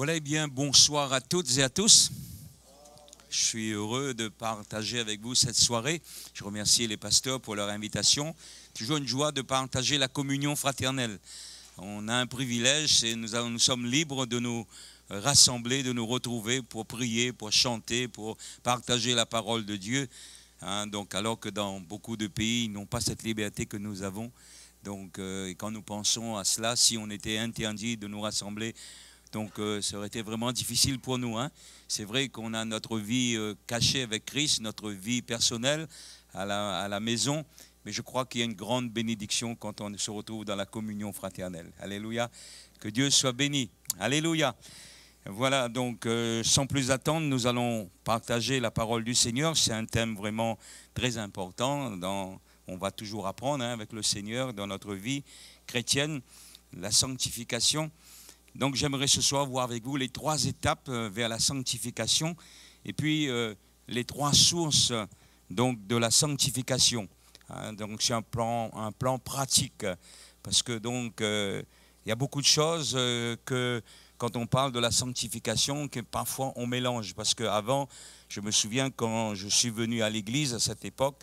Voilà, eh bien, bonsoir à toutes et à tous. Je suis heureux de partager avec vous cette soirée. Je remercie les pasteurs pour leur invitation. Toujours une joie de partager la communion fraternelle. On a un privilège, nous sommes libres de nous rassembler, de nous retrouver pour prier, pour chanter, pour partager la parole de Dieu. Donc, alors que dans beaucoup de pays, ils n'ont pas cette liberté que nous avons. Donc, quand nous pensons à cela, si on était interdit de nous rassembler, donc ça aurait été vraiment difficile pour nous. C'est vrai qu'on a notre vie cachée avec Christ, notre vie personnelle à la maison, mais je crois qu'il y a une grande bénédiction quand on se retrouve dans la communion fraternelle. Alléluia. Que Dieu soit béni. Alléluia. Voilà, donc sans plus attendre, nous allons partager la parole du Seigneur. C'est un thème vraiment très important. On va toujours apprendre avec le Seigneur dans notre vie chrétienne, la sanctification. Donc j'aimerais ce soir voir avec vous les 3 étapes vers la sanctification et puis les 3 sources donc, de la sanctification. Donc c'est un plan pratique parce que donc il y a beaucoup de choses que quand on parle de la sanctification que parfois on mélange parce qu'avant, je me souviens quand je suis venu à l'église à cette époque,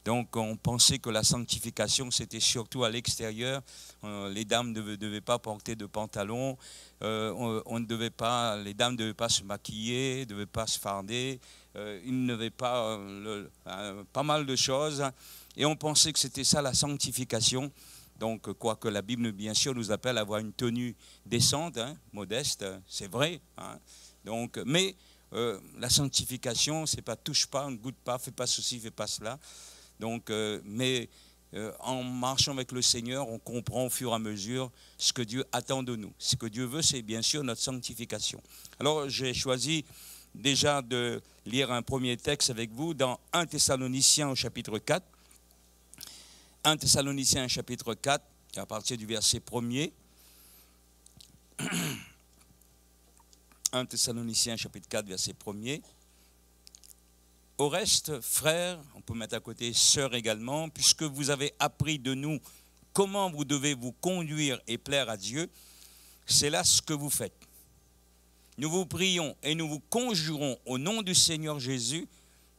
donc on pensait que la sanctification c'était surtout à l'extérieur. Les dames ne devaient pas porter de pantalon, les dames ne devaient pas se maquiller, ne devaient pas se farder, ils ne devaient pas pas mal de choses. Et on pensait que c'était ça la sanctification. Donc quoique la Bible bien sûr nous appelle à avoir une tenue décente, modeste, c'est vrai. Donc, mais la sanctification c'est pas touche pas, ne goûte pas, fais pas ceci, fais pas cela. Donc, en marchant avec le Seigneur, on comprend au fur et à mesure ce que Dieu attend de nous. Ce que Dieu veut, c'est bien sûr notre sanctification. Alors, j'ai choisi déjà de lire un premier texte avec vous dans 1 Thessaloniciens au chapitre 4. 1 Thessaloniciens chapitre 4, à partir du verset 1er. 1 Thessaloniciens chapitre 4, verset 1er. Au reste, frères, on peut mettre à côté sœurs également, puisque vous avez appris de nous comment vous devez vous conduire et plaire à Dieu, c'est là ce que vous faites. Nous vous prions et nous vous conjurons au nom du Seigneur Jésus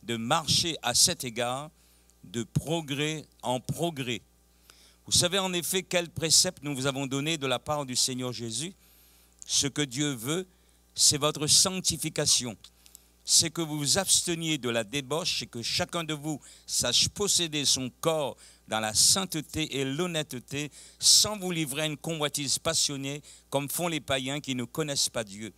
de marcher à cet égard de progrès en progrès. Vous savez en effet quel précepte nous vous avons donné de la part du Seigneur Jésus. Ce que Dieu veut, c'est votre sanctification. C'est que vous vous absteniez de la débauche et que chacun de vous sache posséder son corps dans la sainteté et l'honnêteté sans vous livrer à une convoitise passionnée comme font les païens qui ne connaissent pas Dieu.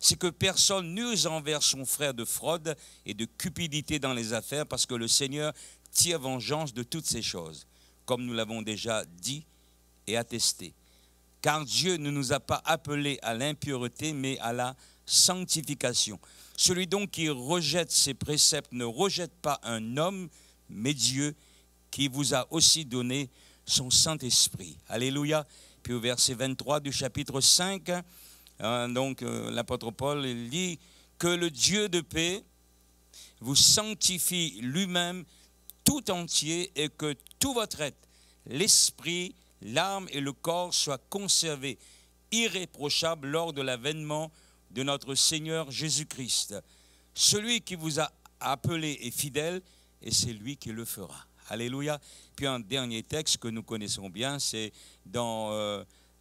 C'est que personne n'use envers son frère de fraude et de cupidité dans les affaires parce que le Seigneur tire vengeance de toutes ces choses, comme nous l'avons déjà dit et attesté. Car Dieu ne nous a pas appelés à l'impureté mais à la sanctification. Celui donc qui rejette ses préceptes ne rejette pas un homme, mais Dieu qui vous a aussi donné son Saint-Esprit. Alléluia. Puis au verset 23 du chapitre 5, l'apôtre Paul dit que le Dieu de paix vous sanctifie lui-même tout entier et que tout votre être, l'esprit, l'âme et le corps soient conservés irréprochables lors de l'avènement de notre Seigneur Jésus-Christ. Celui qui vous a appelé est fidèle et c'est lui qui le fera. Alléluia. Puis un dernier texte que nous connaissons bien, c'est dans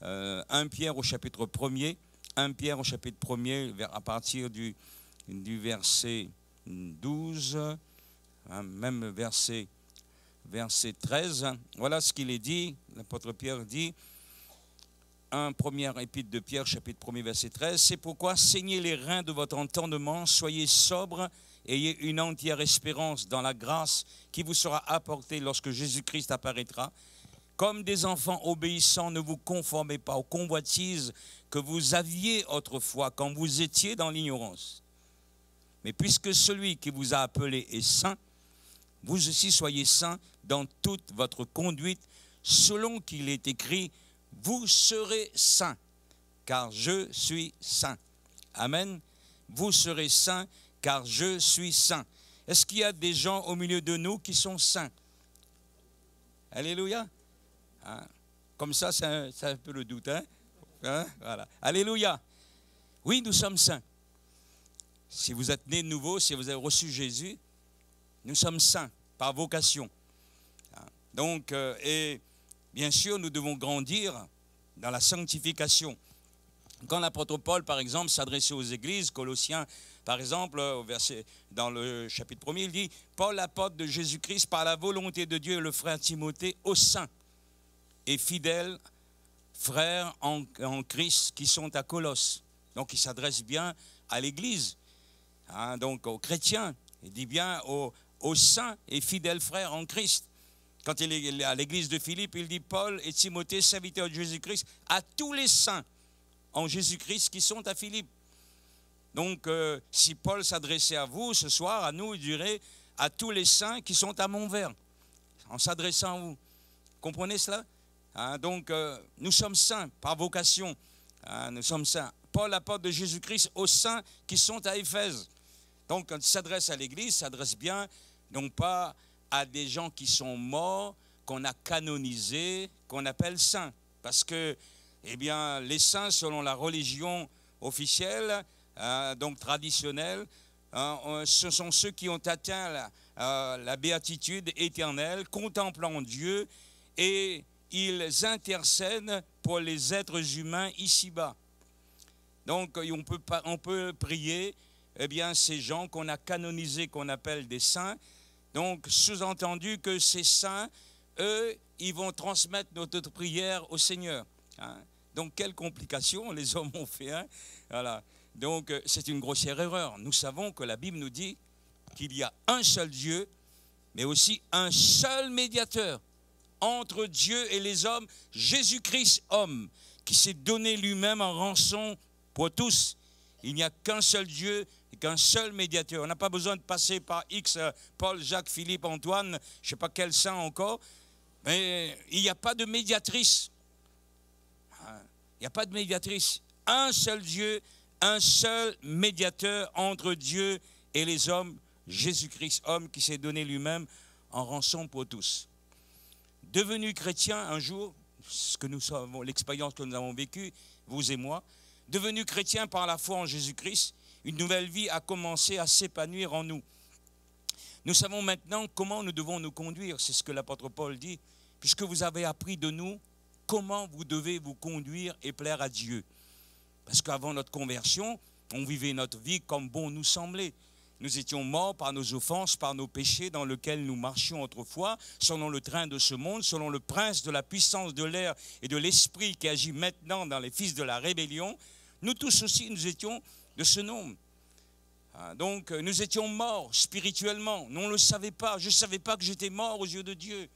1 Pierre au chapitre 1er. 1 Pierre au chapitre 1er, à partir du verset 12, même verset 13. Voilà ce qu'il est dit. L'apôtre Pierre dit, première épître de Pierre, chapitre 1er, verset 13. C'est pourquoi saignez les reins de votre entendement, soyez sobres, ayez une entière espérance dans la grâce qui vous sera apportée lorsque Jésus-Christ apparaîtra. Comme des enfants obéissants, ne vous conformez pas aux convoitises que vous aviez autrefois quand vous étiez dans l'ignorance. Mais puisque celui qui vous a appelé est saint, vous aussi soyez saints dans toute votre conduite, selon qu'il est écrit, vous serez saints, car je suis saint. Amen. Vous serez saints, car je suis saint. Est-ce qu'il y a des gens au milieu de nous qui sont saints? Alléluia. Comme ça, c'est un peu le doute. Voilà. Alléluia. Oui, nous sommes saints. Si vous êtes né de nouveau, si vous avez reçu Jésus, nous sommes saints par vocation. Donc, et bien sûr, nous devons grandir dans la sanctification. Quand l'apôtre Paul, par exemple, s'adressait aux églises, Colossiens, par exemple, dans le chapitre 1er, il dit « Paul, apôtre de Jésus-Christ, par la volonté de Dieu, et le frère Timothée, aux saints et fidèles frères en Christ qui sont à Colosse. » Donc, il s'adresse bien à l'église, hein, donc aux chrétiens. Il dit bien aux saints et fidèles frères en Christ. Quand il est à l'église de Philippe, il dit « Paul et Timothée, serviteurs de Jésus-Christ, à tous les saints en Jésus-Christ qui sont à Philippe. » Donc, si Paul s'adressait à vous ce soir, à nous, il dirait à tous les saints qui sont à Montvert, en s'adressant à vous. Comprenez cela? Hein, donc, nous sommes saints par vocation. Hein, nous sommes saints. Paul, apôtre de Jésus-Christ, aux saints qui sont à Éphèse. Donc, quand il s'adresse à l'Église, il s'adresse bien, non pas à des gens qui sont morts, qu'on a canonisés, qu'on appelle saints. Parce que, eh bien, les saints, selon la religion officielle, donc traditionnelle, ce sont ceux qui ont atteint la béatitude éternelle, contemplant Dieu, et ils intercèdent pour les êtres humains ici-bas. Donc, on peut prier, eh bien, ces gens qu'on a canonisés, qu'on appelle des saints. Donc, sous-entendu que ces saints, eux, ils vont transmettre notre prière au Seigneur. Hein. Donc, quelle complication les hommes ont fait. Hein. Voilà. Donc, c'est une grossière erreur. Nous savons que la Bible nous dit qu'il y a un seul Dieu, mais aussi un seul médiateur entre Dieu et les hommes, Jésus-Christ homme, qui s'est donné lui-même en rançon pour tous. Il n'y a qu'un seul Dieu et qu'un seul médiateur. On n'a pas besoin de passer par X, Paul, Jacques, Philippe, Antoine, je ne sais pas quel saint encore, mais il n'y a pas de médiatrice. Il n'y a pas de médiatrice. Un seul Dieu, un seul médiateur entre Dieu et les hommes, Jésus-Christ homme, qui s'est donné lui-même en rançon pour tous. Devenu chrétien un jour, ce que nous savons, l'expérience que nous avons vécue, vous et moi, devenu chrétien par la foi en Jésus-Christ, une nouvelle vie a commencé à s'épanouir en nous. Nous savons maintenant comment nous devons nous conduire, c'est ce que l'apôtre Paul dit, puisque vous avez appris de nous comment vous devez vous conduire et plaire à Dieu. Parce qu'avant notre conversion, on vivait notre vie comme bon nous semblait. Nous étions morts par nos offenses, par nos péchés dans lesquels nous marchions autrefois, selon le train de ce monde, selon le prince de la puissance de l'air et de l'esprit qui agit maintenant dans les fils de la rébellion. Nous tous aussi, nous étions de ce nombre. Donc, nous étions morts spirituellement. Nous, on ne le savait pas. Je ne savais pas que j'étais mort aux yeux de Dieu.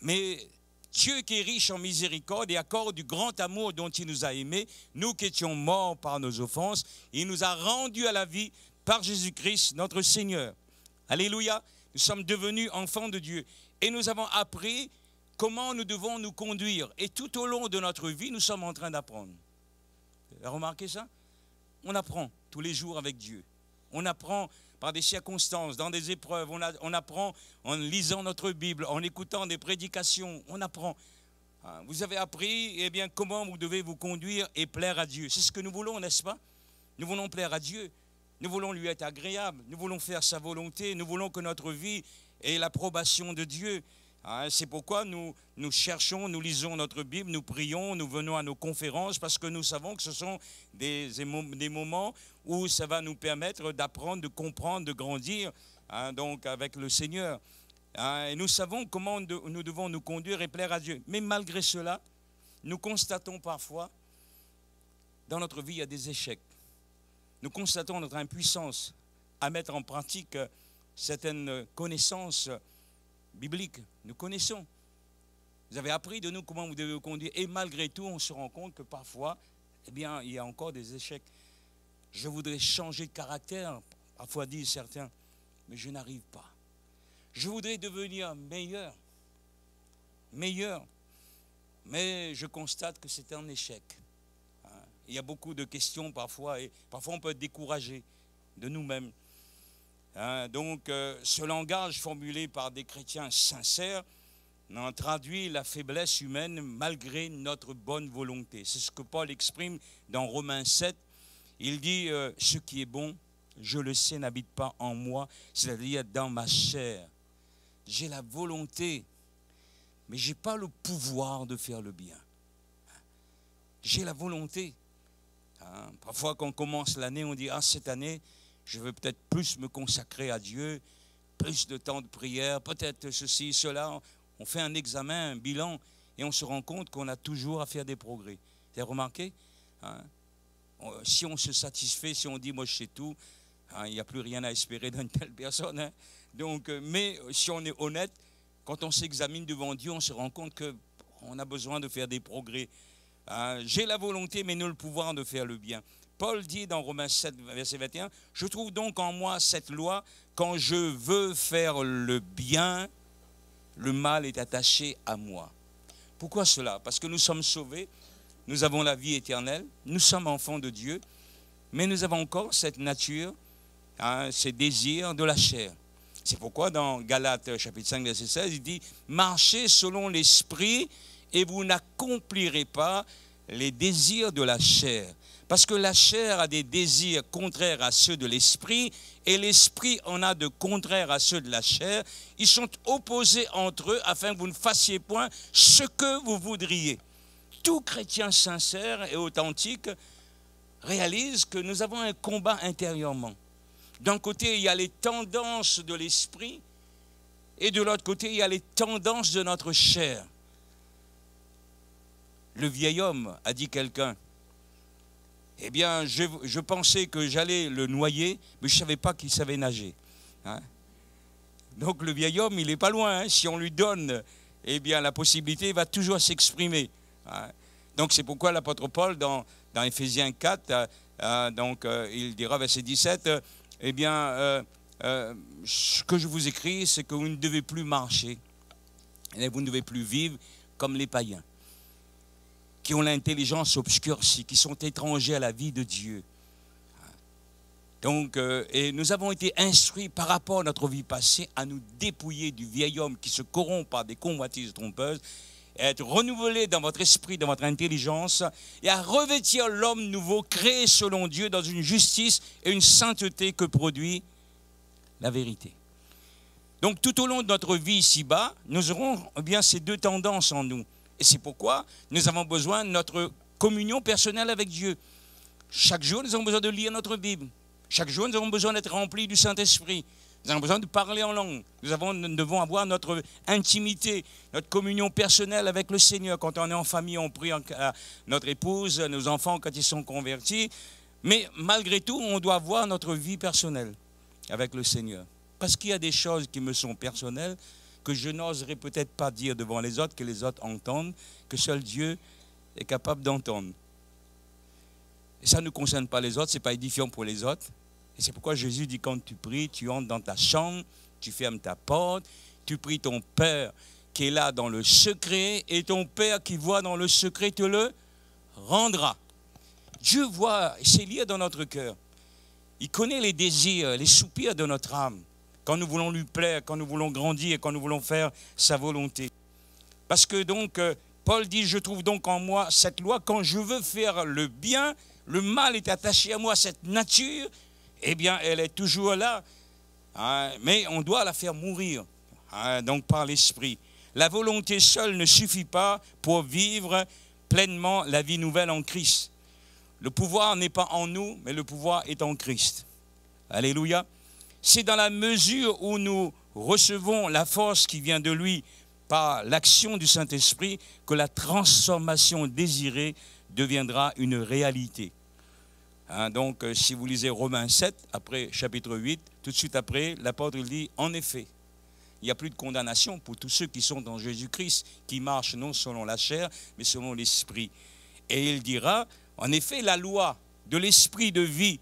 Mais Dieu qui est riche en miséricorde et à cause du grand amour dont il nous a aimés, nous qui étions morts par nos offenses, il nous a rendus à la vie par Jésus-Christ, notre Seigneur. Alléluia. Nous sommes devenus enfants de Dieu. Et nous avons appris comment nous devons nous conduire. Et tout au long de notre vie, nous sommes en train d'apprendre. Vous avez remarqué ça? On apprend tous les jours avec Dieu. On apprend par des circonstances, dans des épreuves. On apprend en lisant notre Bible, en écoutant des prédications. On apprend. Vous avez appris eh bien, comment vous devez vous conduire et plaire à Dieu. C'est ce que nous voulons, n'est-ce pas? Nous voulons plaire à Dieu. Nous voulons lui être agréable. Nous voulons faire sa volonté. Nous voulons que notre vie ait l'approbation de Dieu. C'est pourquoi nous cherchons, nous lisons notre Bible, nous prions, nous venons à nos conférences parce que nous savons que ce sont des moments où ça va nous permettre d'apprendre, de comprendre, de grandir donc avec le Seigneur. Et nous savons comment nous devons nous conduire et plaire à Dieu. Mais malgré cela, nous constatons parfois dans notre vie il y a des échecs. Nous constatons notre impuissance à mettre en pratique certaines connaissances bibliques. Nous connaissons. Vous avez appris de nous comment vous devez vous conduire. Et malgré tout, on se rend compte que parfois, eh bien, il y a encore des échecs. Je voudrais changer de caractère, parfois disent certains, mais je n'arrive pas. Je voudrais devenir meilleur, mais je constate que c'est un échec. Il y a beaucoup de questions parfois, et parfois on peut être découragé de nous-mêmes. Donc, ce langage formulé par des chrétiens sincères, On traduit la faiblesse humaine malgré notre bonne volonté. C'est ce que Paul exprime dans Romains 7. Il dit ce qui est bon, je le sais, n'habite pas en moi, c'est-à-dire dans ma chair. J'ai la volonté, mais je n'ai pas le pouvoir de faire le bien. J'ai la volonté. Parfois, quand on commence l'année, on dit « Ah, cette année, je veux peut-être plus me consacrer à Dieu, plus de temps de prière, peut-être ceci, cela. » On fait un examen, un bilan, et on se rend compte qu'on a toujours à faire des progrès. Vous avez remarqué? Si on se satisfait, si on dit « Moi, je sais tout », il n'y a plus rien à espérer d'une telle personne. Donc, mais si on est honnête, quand on s'examine devant Dieu, on se rend compte qu'on a besoin de faire des progrès. J'ai la volonté, mais non le pouvoir de faire le bien. Paul dit dans Romains 7, verset 21, « Je trouve donc en moi cette loi, quand je veux faire le bien, le mal est attaché à moi. » Pourquoi cela? Parce que nous sommes sauvés, nous avons la vie éternelle, nous sommes enfants de Dieu, mais nous avons encore cette nature, ces désirs de la chair. C'est pourquoi dans Galates chapitre 5, verset 16, il dit « Marchez selon l'esprit et vous n'accomplirez pas les désirs de la chair. » Parce que la chair a des désirs contraires à ceux de l'esprit et l'esprit en a de contraires à ceux de la chair. Ils sont opposés entre eux afin que vous ne fassiez point ce que vous voudriez. Tout chrétien sincère et authentique réalise que nous avons un combat intérieurement. D'un côté, il y a les tendances de l'esprit et de l'autre côté, il y a les tendances de notre chair. Le vieil homme, a dit quelqu'un, eh bien, je pensais que j'allais le noyer, mais je ne savais pas qu'il savait nager. Donc le vieil homme, il n'est pas loin. Si on lui donne eh bien, la possibilité, il va toujours s'exprimer. Donc c'est pourquoi l'apôtre Paul, dans Éphésiens 4, il dira, verset 17, eh bien, ce que je vous écris, c'est que vous ne devez plus marcher, et vous ne devez plus vivre comme les païens, qui ont l'intelligence obscurcie, qui sont étrangers à la vie de Dieu. Donc, et nous avons été instruits par rapport à notre vie passée à nous dépouiller du vieil homme qui se corrompt par des convoitises trompeuses, et à être renouvelé dans votre esprit, dans votre intelligence, et à revêtir l'homme nouveau, créé selon Dieu dans une justice et une sainteté que produit la vérité. Donc, tout au long de notre vie ici-bas, nous aurons bien ces deux tendances en nous. Et c'est pourquoi nous avons besoin de notre communion personnelle avec Dieu. Chaque jour, nous avons besoin de lire notre Bible. Chaque jour, nous avons besoin d'être remplis du Saint-Esprit. Nous avons besoin de parler en langue. Nous devons avoir notre intimité, notre communion personnelle avec le Seigneur. Quand on est en famille, on prie notre épouse, nos enfants quand ils sont convertis. Mais malgré tout, on doit avoir notre vie personnelle avec le Seigneur. Parce qu'il y a des choses qui me sont personnelles, que je n'oserais peut-être pas dire devant les autres, que les autres entendent, que seul Dieu est capable d'entendre. Et ça ne concerne pas les autres, ce n'est pas édifiant pour les autres. Et c'est pourquoi Jésus dit, quand tu pries, tu entres dans ta chambre, tu fermes ta porte, tu pries ton Père qui est là dans le secret, et ton Père qui voit dans le secret te le rendra. Dieu voit, c'est lié dans notre cœur. Il connaît les désirs, les soupirs de notre âme. Quand nous voulons lui plaire, quand nous voulons grandir, quand nous voulons faire sa volonté. Parce que donc, Paul dit, je trouve donc en moi cette loi, quand je veux faire le bien, le mal est attaché à moi, cette nature, eh bien, elle est toujours là. Mais on doit la faire mourir, donc par l'esprit. La volonté seule ne suffit pas pour vivre pleinement la vie nouvelle en Christ. Le pouvoir n'est pas en nous, mais le pouvoir est en Christ. Alléluia. C'est dans la mesure où nous recevons la force qui vient de lui par l'action du Saint-Esprit que la transformation désirée deviendra une réalité. Donc, si vous lisez Romains 7, après chapitre 8, tout de suite après, l'apôtre dit, en effet, il n'y a plus de condamnation pour tous ceux qui sont dans Jésus-Christ, qui marchent non selon la chair, mais selon l'esprit. Et il dira, en effet, la loi de l'esprit de vie,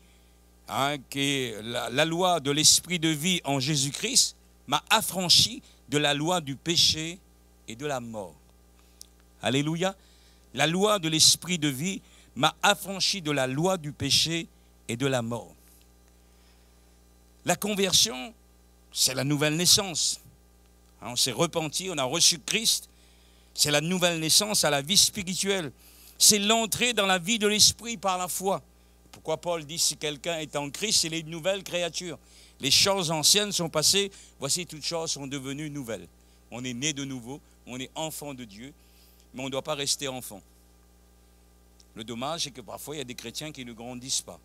qui est la loi de l'esprit de vie en Jésus-Christ, m'a affranchi de la loi du péché et de la mort. Alléluia. La loi de l'esprit de vie m'a affranchi de la loi du péché et de la mort. La conversion, c'est la nouvelle naissance. On s'est repenti, on a reçu Christ. C'est la nouvelle naissance à la vie spirituelle. C'est l'entrée dans la vie de l'esprit par la foi. Pourquoi Paul dit si quelqu'un est en Christ, c'est une nouvelle créature. Les choses anciennes sont passées, voici toutes choses sont devenues nouvelles. On est né de nouveau, on est enfant de Dieu, mais on ne doit pas rester enfant. Le dommage, c'est que parfois, il y a des chrétiens qui ne grandissent pas.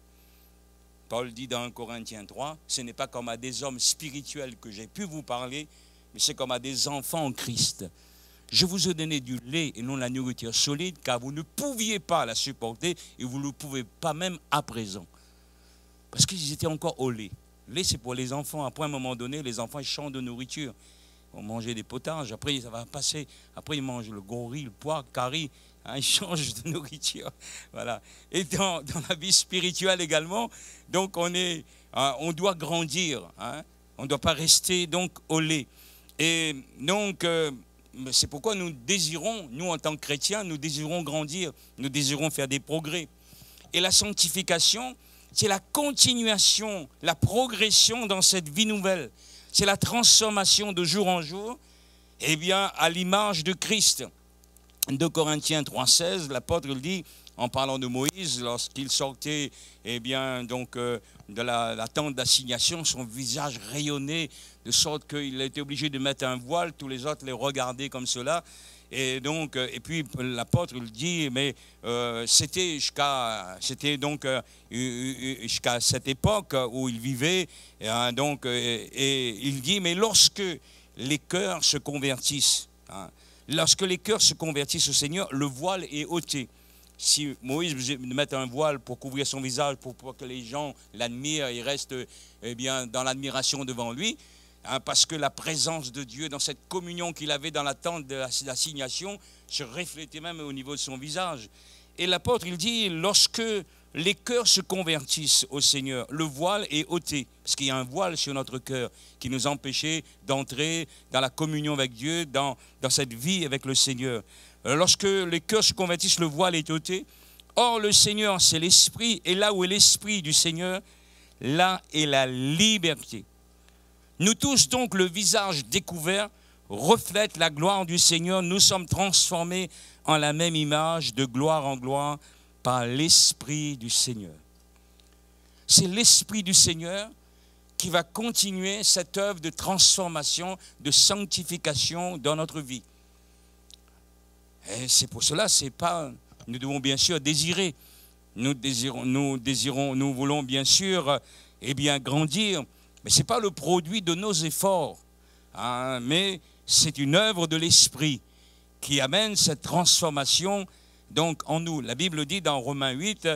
Paul dit dans 1 Corinthiens 3, ce n'est pas comme à des hommes spirituels que j'ai pu vous parler, mais c'est comme à des enfants en Christ. Je vous ai donné du lait et non la nourriture solide, car vous ne pouviez pas la supporter et vous ne le pouvez pas même à présent. Parce qu'ils étaient encore au lait. Le lait, c'est pour les enfants. Après, à un moment donné, les enfants ils changent de nourriture. Ils vont manger des potages. Après, ça va passer. Après, ils mangent le gorille, le pois, le curry. Ils changent de nourriture. Voilà. Et dans la vie spirituelle également, donc on doit grandir. On ne doit pas rester donc au lait. Et donc, c'est pourquoi nous désirons, nous en tant que chrétiens, nous désirons grandir, nous désirons faire des progrès. Et la sanctification, c'est la continuation, la progression dans cette vie nouvelle. C'est la transformation de jour en jour, eh bien, à l'image de Christ. 2 Corinthiens 3,16, l'apôtre le dit, en parlant de Moïse, lorsqu'il sortait, eh bien, donc, de la tente d'assignation, son visage rayonnait, de sorte qu'il était obligé de mettre un voile, tous les autres les regardaient comme cela. Et donc, et puis l'apôtre le dit, mais c'était donc jusqu'à cette époque où il vivait, et il dit, mais lorsque les cœurs se convertissent, lorsque les cœurs se convertissent au Seigneur, le voile est ôté. Si Moïse met un voile pour couvrir son visage, pour que les gens l'admirent et restent eh bien, dans l'admiration devant lui, parce que la présence de Dieu dans cette communion qu'il avait dans la tente de l'assignation se reflétait même au niveau de son visage. Et l'apôtre, il dit, lorsque les cœurs se convertissent au Seigneur, le voile est ôté, parce qu'il y a un voile sur notre cœur qui nous empêchait d'entrer dans la communion avec Dieu, dans cette vie avec le Seigneur. Lorsque les cœurs se convertissent, le voile est ôté. Or, le Seigneur, c'est l'Esprit, et là où est l'Esprit du Seigneur, là est la liberté. Nous tous, donc, le visage découvert reflète la gloire du Seigneur. Nous sommes transformés en la même image, de gloire en gloire, par l'Esprit du Seigneur. C'est l'Esprit du Seigneur qui va continuer cette œuvre de transformation, de sanctification dans notre vie. Et c'est pour cela, nous devons bien sûr désirer. Nous voulons bien sûr grandir. Mais ce n'est pas le produit de nos efforts, mais c'est une œuvre de l'Esprit qui amène cette transformation donc, en nous. La Bible dit dans Romains 8,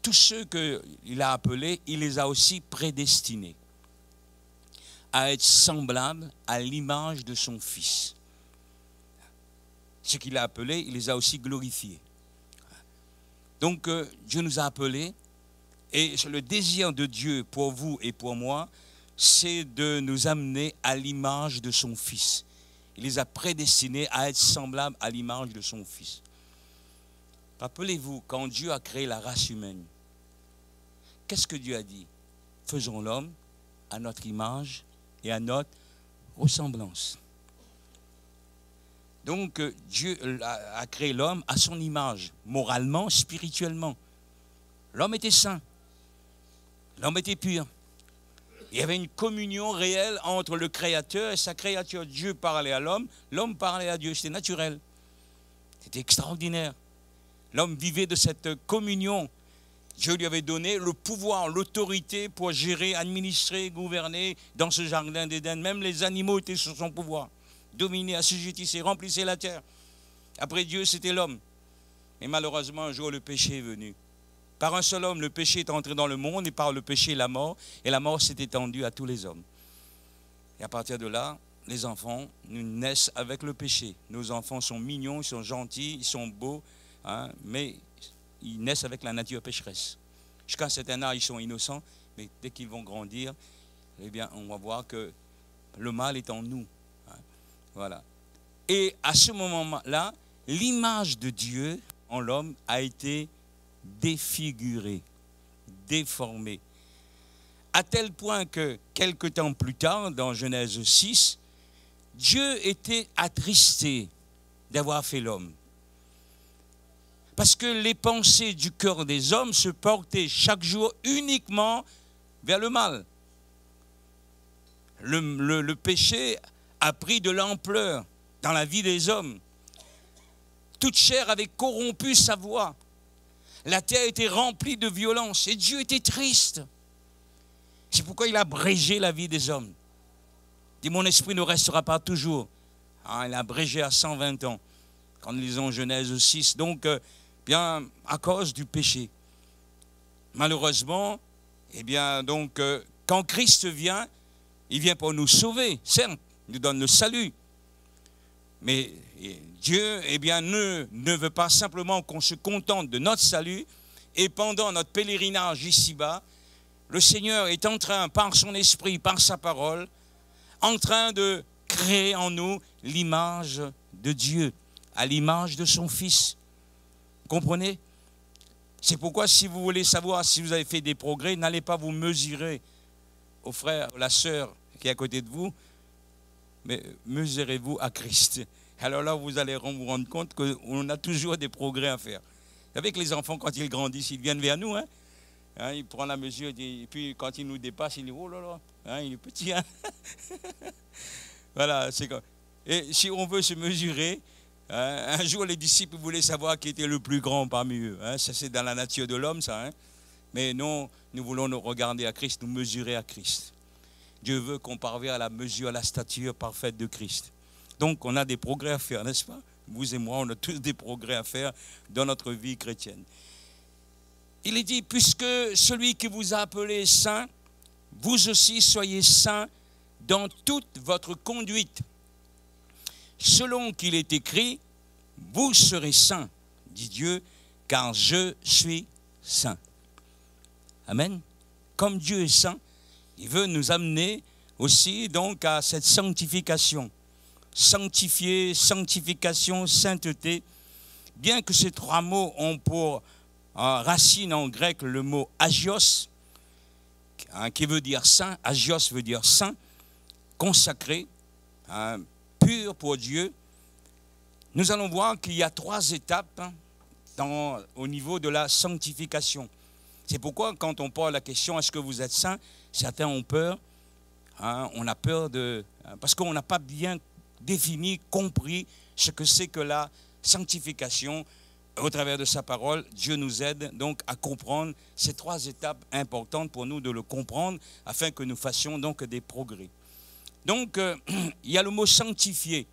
tous ceux qu'il a appelés, il les a aussi prédestinés à être semblables à l'image de son Fils. Ce qu'il a appelés, il les a aussi glorifiés. Donc, Dieu nous a appelés, et le désir de Dieu pour vous et pour moi, c'est de nous amener à l'image de son Fils. Il les a prédestinés à être semblables à l'image de son Fils. Rappelez-vous, quand Dieu a créé la race humaine, qu'est-ce que Dieu a dit? Faisons l'homme à notre image et à notre ressemblance. Donc, Dieu a créé l'homme à son image, moralement, spirituellement. L'homme était saint. L'homme était pur. Il y avait une communion réelle entre le Créateur et sa créature. Dieu parlait à l'homme, l'homme parlait à Dieu. C'était naturel. C'était extraordinaire. L'homme vivait de cette communion. Dieu lui avait donné le pouvoir, l'autorité pour gérer, administrer, gouverner dans ce jardin d'Éden. Même les animaux étaient sous son pouvoir. Dominer, assujettisser, remplissait la terre. Après Dieu, c'était l'homme. Mais malheureusement, un jour, le péché est venu. Par un seul homme, le péché est entré dans le monde, et par le péché, la mort. Et la mort s'est étendue à tous les hommes. Et à partir de là, les enfants, nous naissent avec le péché. Nos enfants sont mignons, ils sont gentils, ils sont beaux, mais ils naissent avec la nature pécheresse. Jusqu'à un certain âge, ils sont innocents, mais dès qu'ils vont grandir, eh bien, on va voir que le mal est en nous. Voilà. Et à ce moment-là, l'image de Dieu en l'homme a été défigurée, déformée. À tel point que, quelque temps plus tard, dans Genèse 6, Dieu était attristé d'avoir fait l'homme. Parce que les pensées du cœur des hommes se portaient chaque jour uniquement vers le mal. Le péché a pris de l'ampleur dans la vie des hommes. Toute chair avait corrompu sa voix. La terre était remplie de violence et Dieu était triste. C'est pourquoi il a abrégé la vie des hommes. Il dit, mon esprit ne restera pas toujours. Il a abrégé à 120 ans, quand nous lisons Genèse 6. Donc, bien, à cause du péché. Malheureusement, eh bien, donc, quand Christ vient, il vient pour nous sauver, certes, il nous donne le salut. Mais Dieu, eh bien, ne veut pas simplement qu'on se contente de notre salut. Et pendant notre pèlerinage ici-bas, le Seigneur est en train, par son esprit, par sa parole, en train de créer en nous l'image de Dieu, à l'image de son Fils. Vous comprenez? C'est pourquoi si vous voulez savoir si vous avez fait des progrès, n'allez pas vous mesurer au frère, à la sœur qui est à côté de vous, mais mesurez-vous à Christ. Alors là, vous allez vous rendre compte qu'on a toujours des progrès à faire. Avec les enfants, quand ils grandissent, ils viennent vers nous, ils prennent la mesure, et puis quand ils nous dépassent, ils disent, oh là là, il est petit. Voilà, c'est comme. Et si on veut se mesurer, un jour les disciples voulaient savoir qui était le plus grand parmi eux. Ça, c'est dans la nature de l'homme, ça. Mais non, nous voulons nous regarder à Christ, nous mesurer à Christ. Dieu veut qu'on parvienne à la mesure, à la stature parfaite de Christ. Donc, on a des progrès à faire, n'est-ce pas? Vous et moi, on a tous des progrès à faire dans notre vie chrétienne. Il est dit, puisque celui qui vous a appelé saint, vous aussi soyez saints dans toute votre conduite. Selon qu'il est écrit, vous serez saints, dit Dieu, car je suis saint. Amen. Comme Dieu est saint, il veut nous amener aussi donc à cette sanctification. Sanctifier, sanctification, sainteté. Bien que ces trois mots ont pour racine en grec le mot agios, qui veut dire saint. Agios veut dire saint, consacré, pur pour Dieu. Nous allons voir qu'il y a trois étapes au niveau de la sanctification. C'est pourquoi quand on pose la question, est-ce que vous êtes saint? Certains ont peur. On a peur parce qu'on n'a pas bien défini, compris ce que c'est que la sanctification. Au travers de sa parole, Dieu nous aide donc à comprendre ces trois étapes importantes pour nous de le comprendre afin que nous fassions donc des progrès. Donc, il y a le mot sanctifier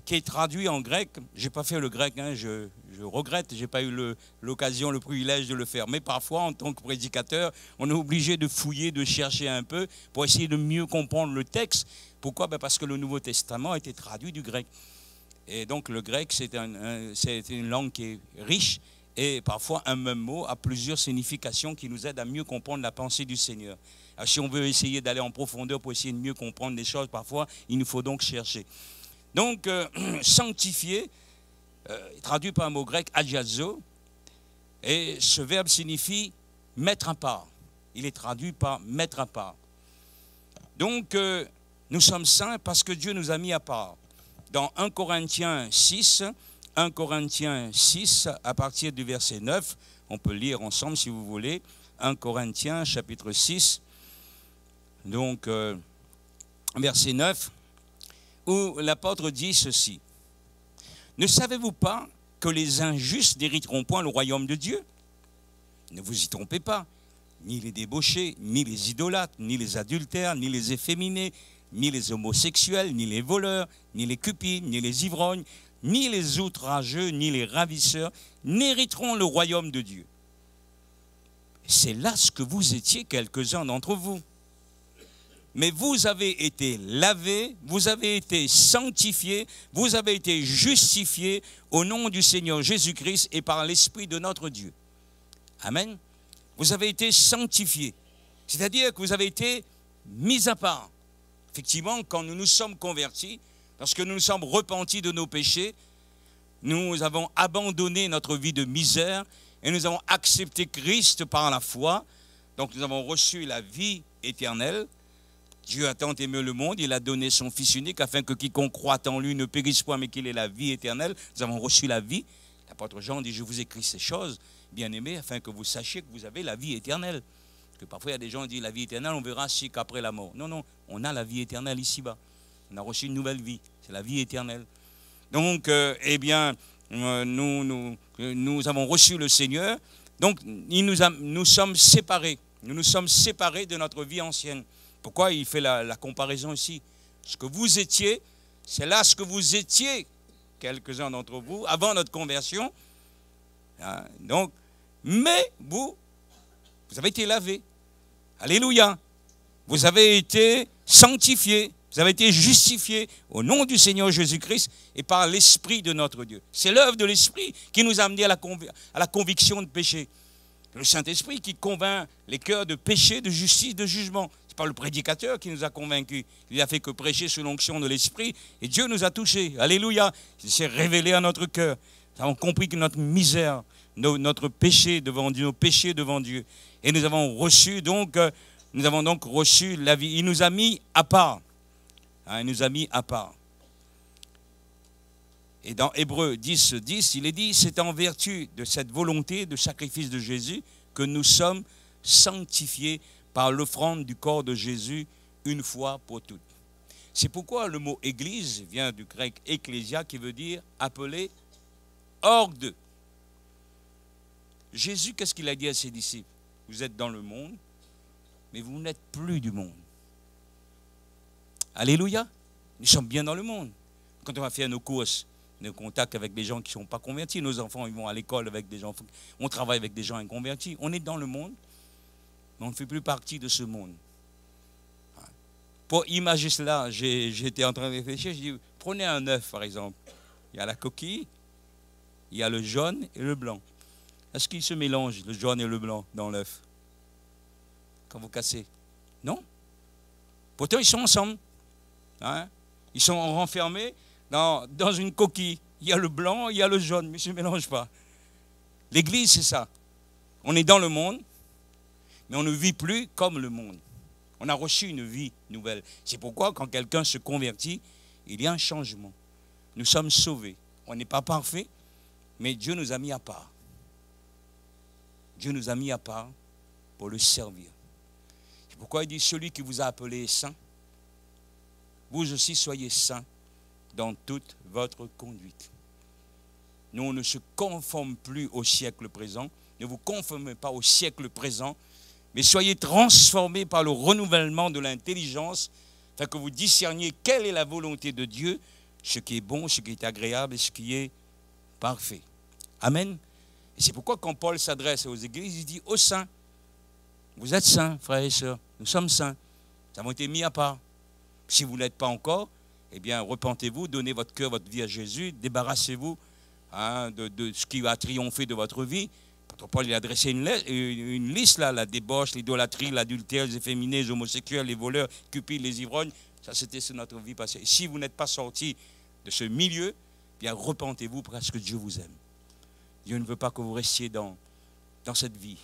qui est traduit en grec. Je n'ai pas fait le grec, je regrette, je n'ai pas eu l'occasion, le privilège de le faire. Mais parfois, en tant que prédicateur, on est obligé de fouiller, de chercher un peu pour essayer de mieux comprendre le texte. Pourquoi? Parce que le Nouveau Testament a été traduit du grec. Et donc le grec, c'est une langue qui est riche et parfois un même mot a plusieurs significations qui nous aident à mieux comprendre la pensée du Seigneur. Alors, si on veut essayer d'aller en profondeur pour essayer de mieux comprendre les choses, parfois, il nous faut donc chercher. Donc, sanctifier, traduit par un mot grec, agiazo, et ce verbe signifie mettre à part. Il est traduit par mettre à part. Donc, nous sommes saints parce que Dieu nous a mis à part. Dans 1 Corinthiens 6, à partir du verset 9, on peut lire ensemble si vous voulez, 1 Corinthiens chapitre 6, donc verset 9, où l'apôtre dit ceci. Ne savez-vous pas que les injustes n'hériteront point le royaume de Dieu? Ne vous y trompez pas, ni les débauchés, ni les idolâtres, ni les adultères, ni les efféminés, ni les homosexuels, ni les voleurs, ni les cupides, ni les ivrognes, ni les outrageux, ni les ravisseurs, n'hériteront le royaume de Dieu. C'est là ce que vous étiez quelques-uns d'entre vous. Mais vous avez été lavés, vous avez été sanctifiés, vous avez été justifiés au nom du Seigneur Jésus-Christ et par l'Esprit de notre Dieu. Amen. Vous avez été sanctifiés. C'est-à-dire que vous avez été mis à part. Effectivement, quand nous nous sommes convertis, lorsque nous nous sommes repentis de nos péchés, nous avons abandonné notre vie de misère et nous avons accepté Christ par la foi. Donc nous avons reçu la vie éternelle. Dieu a tant aimé le monde, il a donné son Fils unique afin que quiconque croit en lui ne périsse point, mais qu'il ait la vie éternelle. Nous avons reçu la vie. L'apôtre Jean dit, je vous écris ces choses, bien-aimés, afin que vous sachiez que vous avez la vie éternelle. Parce que parfois, il y a des gens qui disent, la vie éternelle, on verra si qu'après la mort. Non, non, on a la vie éternelle ici-bas. On a reçu une nouvelle vie, c'est la vie éternelle. Donc, nous avons reçu le Seigneur. Donc, nous sommes séparés. Nous nous sommes séparés de notre vie ancienne. Pourquoi il fait la comparaison ici? Ce que vous étiez, c'est là ce que vous étiez, quelques-uns d'entre vous, avant notre conversion. Hein? Donc, mais vous avez été lavés. Alléluia. Vous avez été sanctifiés. Vous avez été justifiés au nom du Seigneur Jésus-Christ et par l'Esprit de notre Dieu. C'est l'œuvre de l'Esprit qui nous a amenés à la conviction de péché. Le Saint-Esprit qui convainc les cœurs de péché, de justice, de jugement. Ce n'est pas le prédicateur qui nous a convaincus. Il n'a fait que prêcher sous l'onction de l'Esprit et Dieu nous a touchés. Alléluia. Il s'est révélé à notre cœur. Nous avons compris que notre misère, notre péché devant Dieu, nos péchés devant Dieu. Et nous avons donc reçu la vie. Il nous a mis à part. Hein, il nous a mis à part. Et dans Hébreux 10, 10, il est dit, c'est en vertu de cette volonté de sacrifice de Jésus que nous sommes sanctifiés par l'offrande du corps de Jésus une fois pour toutes. C'est pourquoi le mot église vient du grec ecclésia qui veut dire appelé hors d'eux. Jésus, qu'est-ce qu'il a dit à ses disciples? Vous êtes dans le monde, mais vous n'êtes plus du monde. Alléluia. Nous sommes bien dans le monde. Quand on va faire nos courses, nos contacts avec des gens qui ne sont pas convertis, nos enfants ils vont à l'école avec des gens, on travaille avec des gens inconvertis. On est dans le monde, mais on ne fait plus partie de ce monde. Pour imaginer cela, j'étais en train de réfléchir, je dis, prenez un œuf par exemple. Il y a la coquille, il y a le jaune et le blanc. Est-ce qu'ils se mélangent, le jaune et le blanc, dans l'œuf? Quand vous cassez? Non. Pourtant, ils sont ensemble. Hein? Ils sont renfermés dans une coquille. Il y a le blanc, il y a le jaune, mais ils ne se mélangent pas. L'église, c'est ça. On est dans le monde, mais on ne vit plus comme le monde. On a reçu une vie nouvelle. C'est pourquoi, quand quelqu'un se convertit, il y a un changement. Nous sommes sauvés. On n'est pas parfait, mais Dieu nous a mis à part. Dieu nous a mis à part pour le servir. C'est pourquoi il dit, celui qui vous a appelé est saint, vous aussi soyez saints dans toute votre conduite. Nous, on ne se conforme plus au siècle présent. Ne vous conformez pas au siècle présent, mais soyez transformés par le renouvellement de l'intelligence, afin que vous discerniez quelle est la volonté de Dieu, ce qui est bon, ce qui est agréable et ce qui est parfait. Amen. Et c'est pourquoi quand Paul s'adresse aux églises, il dit aux saints, vous êtes saints, frères et sœurs, nous sommes saints, nous avons été mis à part. Si vous ne l'êtes pas encore, eh bien, repentez-vous, donnez votre cœur, votre vie à Jésus, débarrassez-vous de ce qui a triomphé de votre vie. Paul il a adressé une liste, là, la débauche, l'idolâtrie, l'adultère, les efféminés, les homosexuels, les voleurs, cupides, les ivrognes. Ça, c'était sur notre vie passée. Et si vous n'êtes pas sorti de ce milieu, eh bien, repentez-vous parce que Dieu vous aime. Dieu ne veut pas que vous restiez dans cette vie.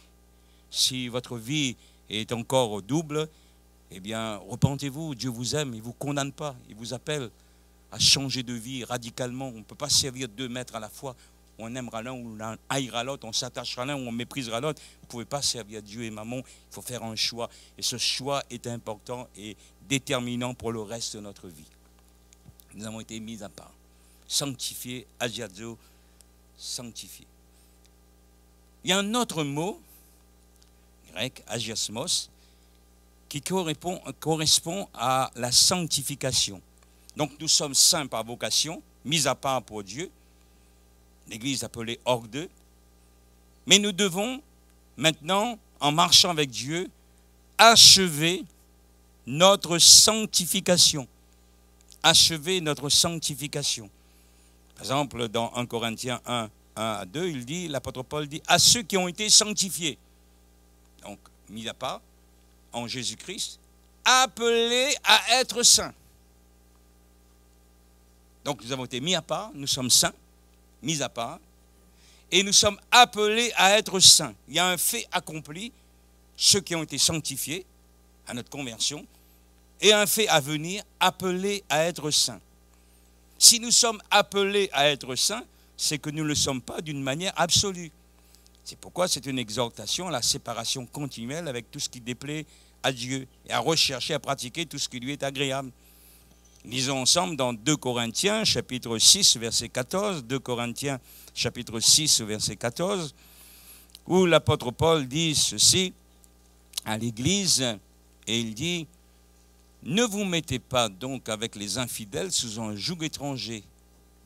Si votre vie est encore double, eh bien, repentez-vous, Dieu vous aime, il ne vous condamne pas, il vous appelle à changer de vie radicalement. On ne peut pas servir 2 maîtres à la fois. On aimera l'un ou on haïra l'autre, on s'attachera l'un ou on méprisera l'autre. Vous ne pouvez pas servir Dieu et Mammon, il faut faire un choix. Et ce choix est important et déterminant pour le reste de notre vie. Nous avons été mis à part, sanctifiés, agiazo, sanctifiés. Il y a un autre mot, grec, agiasmos, qui correspond à la sanctification. Donc nous sommes saints par vocation, mis à part pour Dieu, l'Église appelée hors d'eux, mais nous devons maintenant, en marchant avec Dieu, achever notre sanctification. Achever notre sanctification. Par exemple, dans 1 Corinthiens 1, 1 à 2, il dit, l'apôtre Paul dit, à ceux qui ont été sanctifiés, donc mis à part, en Jésus-Christ, appelés à être saints. Donc nous avons été mis à part, nous sommes saints, mis à part, et nous sommes appelés à être saints. Il y a un fait accompli, ceux qui ont été sanctifiés à notre conversion, et un fait à venir, appelés à être saints. Si nous sommes appelés à être saints, c'est que nous ne le sommes pas d'une manière absolue. C'est pourquoi c'est une exhortation à la séparation continuelle avec tout ce qui déplaît à Dieu et à rechercher, à pratiquer tout ce qui lui est agréable. Lisons ensemble dans 2 Corinthiens, chapitre 6, verset 14, 2 Corinthiens, chapitre 6, verset 14, où l'apôtre Paul dit ceci à l'Église, et il dit « Ne vous mettez pas donc avec les infidèles sous un joug étranger,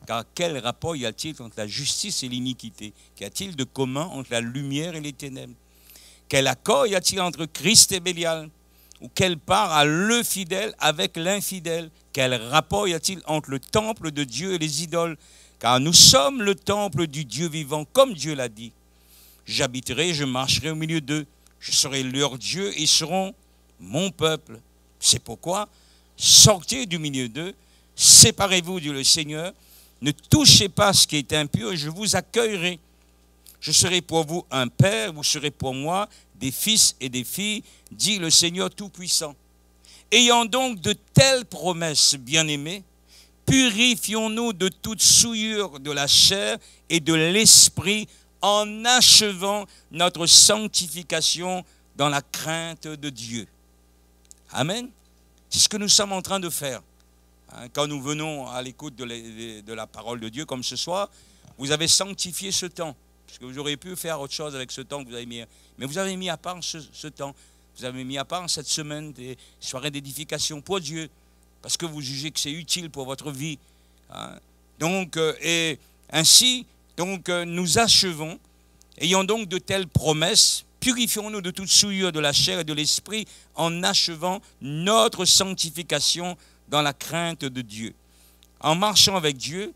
car quel rapport y a-t-il entre la justice et l'iniquité? Qu'y a-t-il de commun entre la lumière et les ténèbres? Quel accord y a-t-il entre Christ et Bélial? Ou quelle part a le fidèle avec l'infidèle? Quel rapport y a-t-il entre le temple de Dieu et les idoles? Car nous sommes le temple du Dieu vivant, comme Dieu l'a dit. J'habiterai, je marcherai au milieu d'eux. Je serai leur Dieu et ils seront mon peuple. C'est pourquoi, sortez du milieu d'eux, séparez-vous, dit le Seigneur. Ne touchez pas ce qui est impur et je vous accueillerai. Je serai pour vous un père, vous serez pour moi des fils et des filles, dit le Seigneur Tout-Puissant. Ayant donc de telles promesses, bien-aimés, purifions-nous de toute souillure de la chair et de l'esprit en achevant notre sanctification dans la crainte de Dieu. Amen. C'est ce que nous sommes en train de faire. Quand nous venons à l'écoute de la parole de Dieu, comme ce soir, vous avez sanctifié ce temps. Parce que vous auriez pu faire autre chose avec ce temps que vous avez mis. Mais vous avez mis à part ce temps. Vous avez mis à part cette semaine des soirées d'édification pour Dieu. Parce que vous jugez que c'est utile pour votre vie. Donc, et ainsi, nous achevons. Ayant donc de telles promesses, purifions-nous de toute souillure de la chair et de l'esprit en achevant notre sanctification dans la crainte de Dieu. En marchant avec Dieu,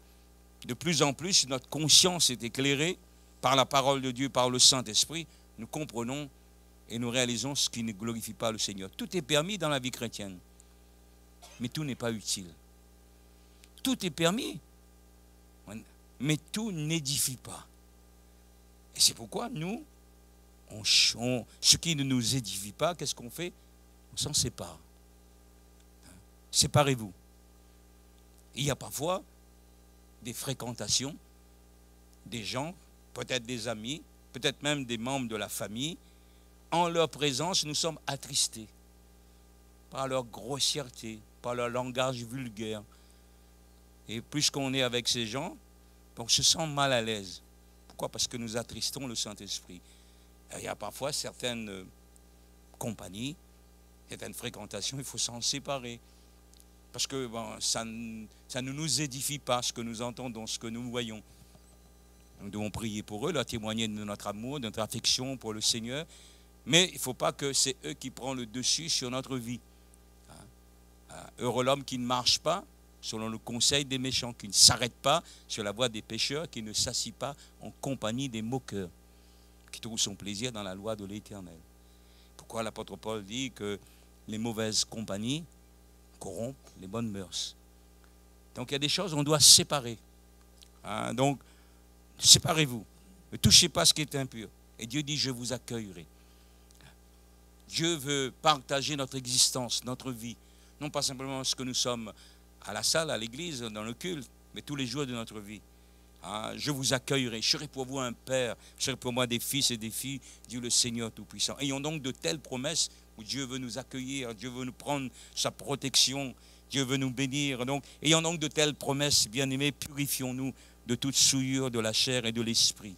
de plus en plus, notre conscience est éclairée par la parole de Dieu, par le Saint-Esprit. Nous comprenons et nous réalisons ce qui ne glorifie pas le Seigneur. Tout est permis dans la vie chrétienne, mais tout n'est pas utile. Tout est permis, mais tout n'édifie pas. Et c'est pourquoi nous, ce qui ne nous édifie pas, qu'est-ce qu'on fait? On s'en sépare. Séparez-vous. Il y a parfois des fréquentations, des gens, peut-être des amis, peut-être même des membres de la famille. En leur présence, nous sommes attristés par leur grossièreté, par leur langage vulgaire. Et puisqu'on est avec ces gens, on se sent mal à l'aise. Pourquoi? Parce que nous attristons le Saint-Esprit. Il y a parfois certaines compagnies, certaines fréquentations, il faut s'en séparer. Parce que ça ne nous édifie pas, ce que nous entendons, ce que nous voyons. Nous devons prier pour eux, leur témoigner de notre amour, de notre affection pour le Seigneur. Mais il ne faut pas que c'est eux qui prennent le dessus sur notre vie. Heureux l'homme qui ne marche pas selon le conseil des méchants, qui ne s'arrête pas sur la voie des pécheurs, qui ne s'assit pas en compagnie des moqueurs, qui trouve son plaisir dans la loi de l'Éternel. Pourquoi l'apôtre Paul dit que les mauvaises compagnies corrompent les bonnes mœurs. Donc il y a des choses on doit séparer. Donc séparez-vous. Ne touchez pas ce qui est impur. Et Dieu dit, je vous accueillerai. Dieu veut partager notre existence, notre vie. Non pas simplement ce que nous sommes à la salle, à l'église, dans le culte, mais tous les jours de notre vie. Je vous accueillerai. Je serai pour vous un père. Je serai pour moi des fils et des filles, dit le Seigneur Tout-Puissant. Ayons donc de telles promesses où Dieu veut nous accueillir, Dieu veut nous prendre sa protection, Dieu veut nous bénir. Donc, ayant donc de telles promesses, bien-aimés, purifions-nous de toute souillure de la chair et de l'esprit.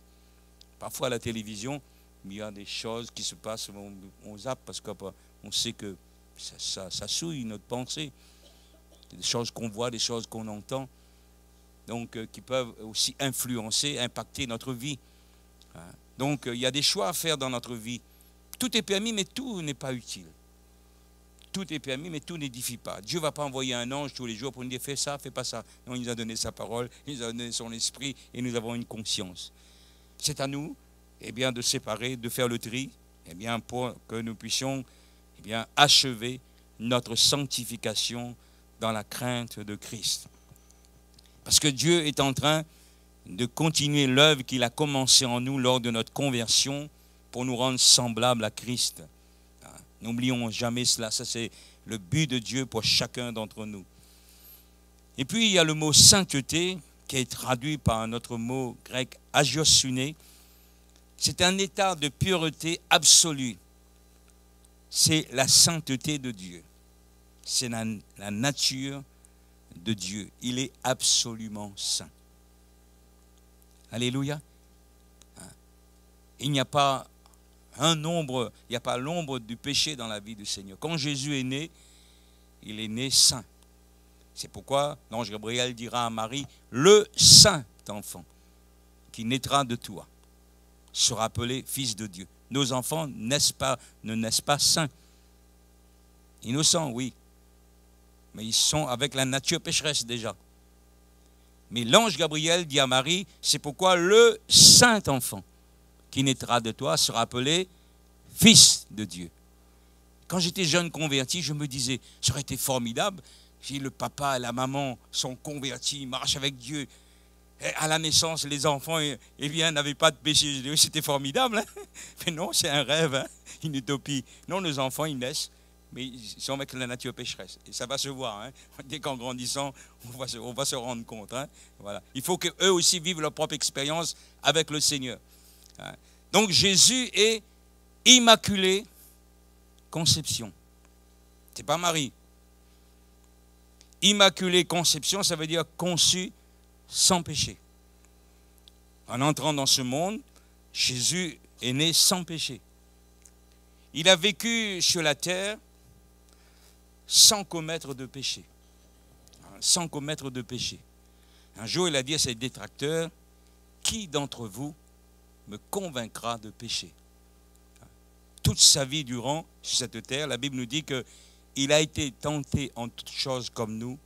Parfois à la télévision, il y a des choses qui se passent, on zappe parce qu'on sait que ça souille notre pensée. Des choses qu'on voit, des choses qu'on entend, donc qui peuvent aussi influencer, impacter notre vie. Donc il y a des choix à faire dans notre vie. Tout est permis, mais tout n'est pas utile. Tout est permis, mais tout n'édifie pas. Dieu ne va pas envoyer un ange tous les jours pour nous dire fais ça, fais pas ça. Non, il nous a donné sa parole, il nous a donné son esprit et nous avons une conscience. C'est à nous de séparer, de faire le tri, pour que nous puissions achever notre sanctification dans la crainte de Christ. Parce que Dieu est en train de continuer l'œuvre qu'il a commencée en nous lors de notre conversion pour nous rendre semblables à Christ. N'oublions jamais cela. Ça, c'est le but de Dieu pour chacun d'entre nous. Et puis, il y a le mot sainteté, qui est traduit par un autre mot grec, agiosune. C'est un état de pureté absolue. C'est la sainteté de Dieu. C'est la nature de Dieu. Il est absolument saint. Alléluia. Il n'y a pas l'ombre du péché dans la vie du Seigneur. Quand Jésus est né, il est né saint. C'est pourquoi l'ange Gabriel dira à Marie, le saint enfant qui naîtra de toi sera appelé fils de Dieu. Nos enfants ne naissent pas saints. Innocents, oui. Mais ils sont avec la nature pécheresse déjà. Mais l'ange Gabriel dit à Marie, c'est pourquoi le saint enfant qui naîtra de toi sera appelé fils de Dieu. Quand j'étais jeune converti, je me disais, ça aurait été formidable si le papa et la maman sont convertis, marchent avec Dieu. Et à la naissance, les enfants n'avaient pas de péché. C'était formidable. Hein? Mais non, c'est un rêve, hein? Une utopie. Non, nos enfants, ils naissent, mais ils sont avec la nature pécheresse. Et ça va se voir. Hein? Dès qu'en grandissant, on va se rendre compte. Hein? Voilà. Il faut qu'eux aussi vivent leur propre expérience avec le Seigneur. Hein? Donc Jésus est immaculé conception. Ce n'est pas Marie. Immaculée conception, ça veut dire conçu sans péché. En entrant dans ce monde, Jésus est né sans péché. Il a vécu sur la terre sans commettre de péché. Sans commettre de péché. Un jour, il a dit à ses détracteurs, « Qui d'entre vous me convaincra de péché ?» Toute sa vie durant sur cette terre, la Bible nous dit qu'il a été tenté en toutes choses comme nous,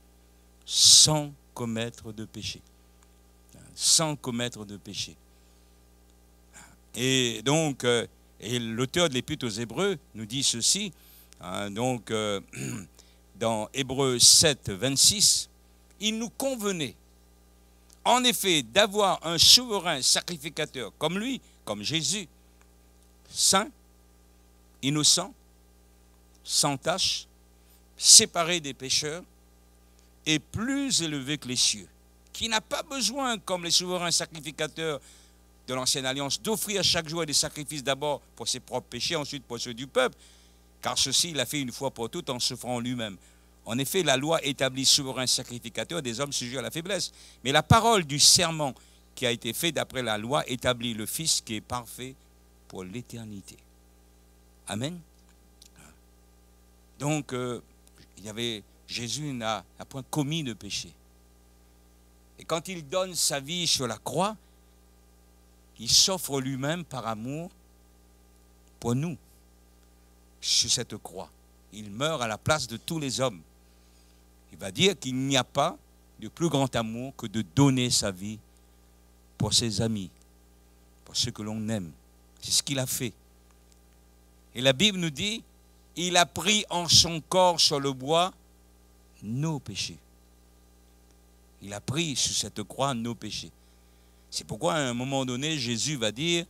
sans commettre de péché. Sans commettre de péché. Et donc, et l'auteur de l'Épître aux Hébreux nous dit ceci, hein, donc dans Hébreux 7, 26, il nous convenait, en effet, d'avoir un souverain sacrificateur comme lui, comme Jésus, saint, innocent, sans tache, séparé des pécheurs et plus élevé que les cieux, qui n'a pas besoin, comme les souverains sacrificateurs de l'ancienne alliance, d'offrir chaque jour des sacrifices d'abord pour ses propres péchés, ensuite pour ceux du peuple, car ceci il a fait une fois pour toutes en souffrant lui-même. En effet, la loi établit souverain sacrificateur des hommes sujets à la faiblesse. Mais la parole du serment qui a été fait d'après la loi établit le Fils qui est parfait pour l'éternité. Amen. Donc, Jésus n'a point commis de péché. Et quand il donne sa vie sur la croix, il s'offre lui-même par amour pour nous, sur cette croix. Il meurt à la place de tous les hommes. Il va dire qu'il n'y a pas de plus grand amour que de donner sa vie pour ses amis, pour ceux que l'on aime. C'est ce qu'il a fait. Et la Bible nous dit, il a pris en son corps sur le bois nos péchés. Il a pris sur cette croix nos péchés. C'est pourquoi à un moment donné, Jésus va dire,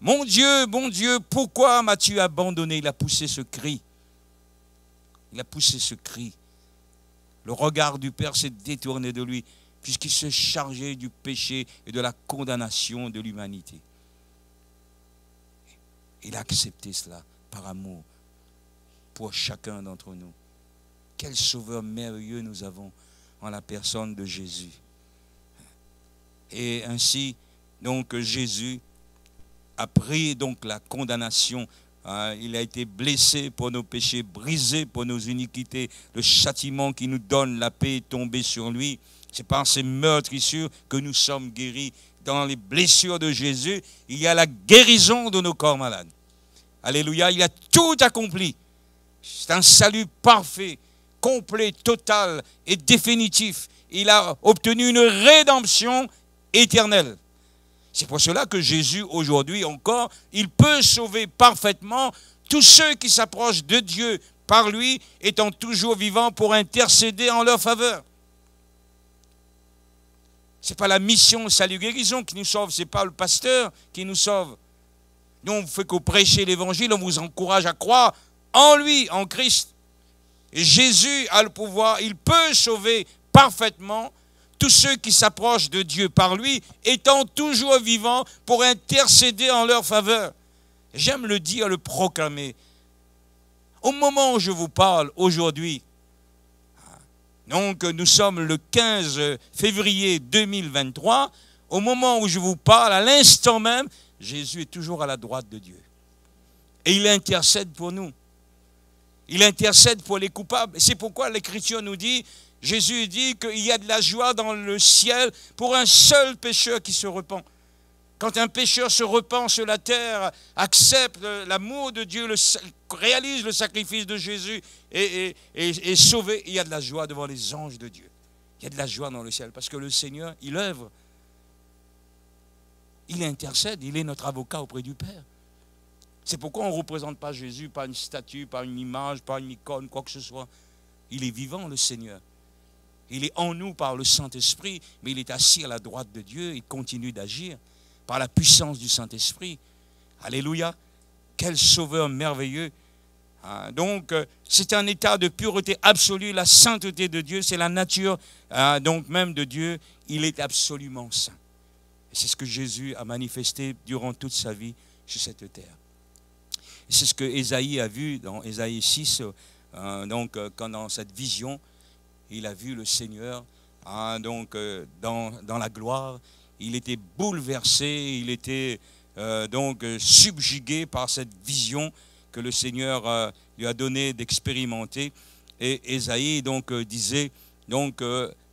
mon Dieu, pourquoi m'as-tu abandonné? Il a poussé ce cri. Il a poussé ce cri. Le regard du Père s'est détourné de lui, puisqu'il se chargeait du péché et de la condamnation de l'humanité. Il a accepté cela par amour pour chacun d'entre nous. Quel sauveur merveilleux nous avons en la personne de Jésus. Et ainsi, donc, Jésus a pris donc la condamnation. Il a été blessé pour nos péchés, brisé pour nos iniquités. Le châtiment qui nous donne la paix est tombé sur lui. C'est par ces meurtrissures que nous sommes guéris. Dans les blessures de Jésus, il y a la guérison de nos corps malades. Alléluia, il a tout accompli. C'est un salut parfait, complet, total et définitif. Il a obtenu une rédemption éternelle. C'est pour cela que Jésus, aujourd'hui encore, il peut sauver parfaitement tous ceux qui s'approchent de Dieu par lui, étant toujours vivants pour intercéder en leur faveur. Ce n'est pas la mission salut-guérison qui nous sauve, ce n'est pas le pasteur qui nous sauve. Nous, on ne fait que prêcher l'évangile, on vous encourage à croire en lui, en Christ. Jésus a le pouvoir, il peut sauver parfaitement tous ceux qui s'approchent de Dieu par lui, étant toujours vivants pour intercéder en leur faveur. J'aime le dire, le proclamer. Au moment où je vous parle aujourd'hui, donc nous sommes le 15 février 2023, au moment où je vous parle, à l'instant même, Jésus est toujours à la droite de Dieu. Et il intercède pour nous. Il intercède pour les coupables. C'est pourquoi l'Écriture nous dit, Jésus dit qu'il y a de la joie dans le ciel pour un seul pécheur qui se repent. Quand un pécheur se repent sur la terre, accepte l'amour de Dieu, réalise le sacrifice de Jésus et est sauvé, il y a de la joie devant les anges de Dieu. Il y a de la joie dans le ciel parce que le Seigneur, il œuvre. Il intercède, il est notre avocat auprès du Père. C'est pourquoi on ne représente pas Jésus par une statue, par une image, par une icône, quoi que ce soit. Il est vivant, le Seigneur. Il est en nous par le Saint-Esprit, mais il est assis à la droite de Dieu, il continue d'agir par la puissance du Saint-Esprit. Alléluia. Quel sauveur merveilleux. Donc, c'est un état de pureté absolue. La sainteté de Dieu, c'est la nature donc même de Dieu. Il est absolument saint. C'est ce que Jésus a manifesté durant toute sa vie sur cette terre. C'est ce que Ésaïe a vu dans Ésaïe 6, donc quand dans cette vision, il a vu le Seigneur dans la gloire. Il était bouleversé, il était donc subjugué par cette vision que le Seigneur lui a donné d'expérimenter. Et Ésaïe donc disait, donc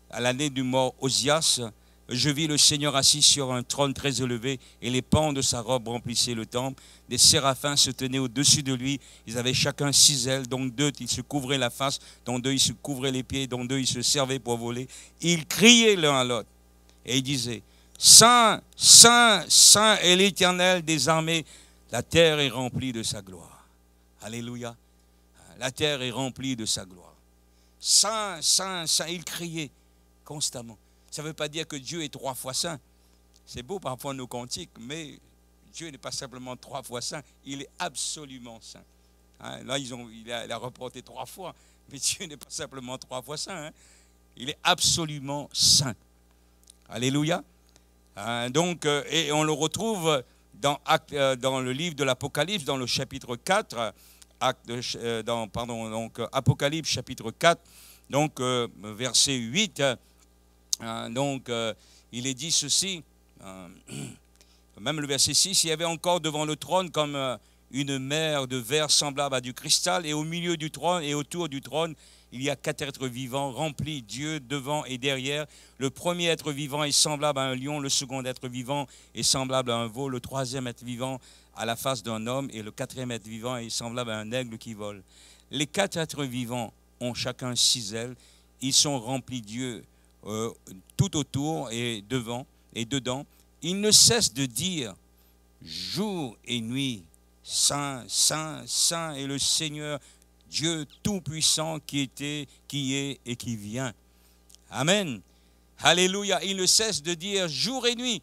à l'année du mort Osias, je vis le Seigneur assis sur un trône très élevé et les pans de sa robe remplissaient le temple. Des séraphins se tenaient au-dessus de lui. Ils avaient chacun 6 ailes, dont 2 ils se couvraient la face, dont 2 ils se couvraient les pieds, dont 2 ils se servaient pour voler. Ils criaient l'un à l'autre et ils disaient, Saint, Saint, Saint est l'Éternel des armées. La terre est remplie de sa gloire. Alléluia. La terre est remplie de sa gloire. Saint, Saint, Saint. Ils criaient constamment. Ça ne veut pas dire que Dieu est 3 fois saint. C'est beau parfois nos cantiques, mais Dieu n'est pas simplement 3 fois saint, il est absolument saint. Là, il a reporté 3 fois, mais Dieu n'est pas simplement 3 fois saint. Il est absolument saint. Alléluia. Donc, et on le retrouve dans le livre de l'Apocalypse, dans le chapitre 4, Apocalypse chapitre 4, donc verset 8. Donc, il est dit ceci, même le verset 6, il y avait encore devant le trône comme une mer de verre semblable à du cristal, et au milieu du trône et autour du trône, il y a 4 êtres vivants remplis, Dieu devant et derrière. Le premier être vivant est semblable à un lion, le second être vivant est semblable à un veau, le troisième être vivant à la face d'un homme, et le 4e être vivant est semblable à un aigle qui vole. Les 4 êtres vivants ont chacun 6 ailes, ils sont remplis Dieu tout autour et devant et dedans. Ils ne cessent de dire jour et nuit, Saint, Saint, Saint est le Seigneur, Dieu tout-puissant qui était, qui est et qui vient. Amen. Alléluia. Ils ne cessent de dire jour et nuit.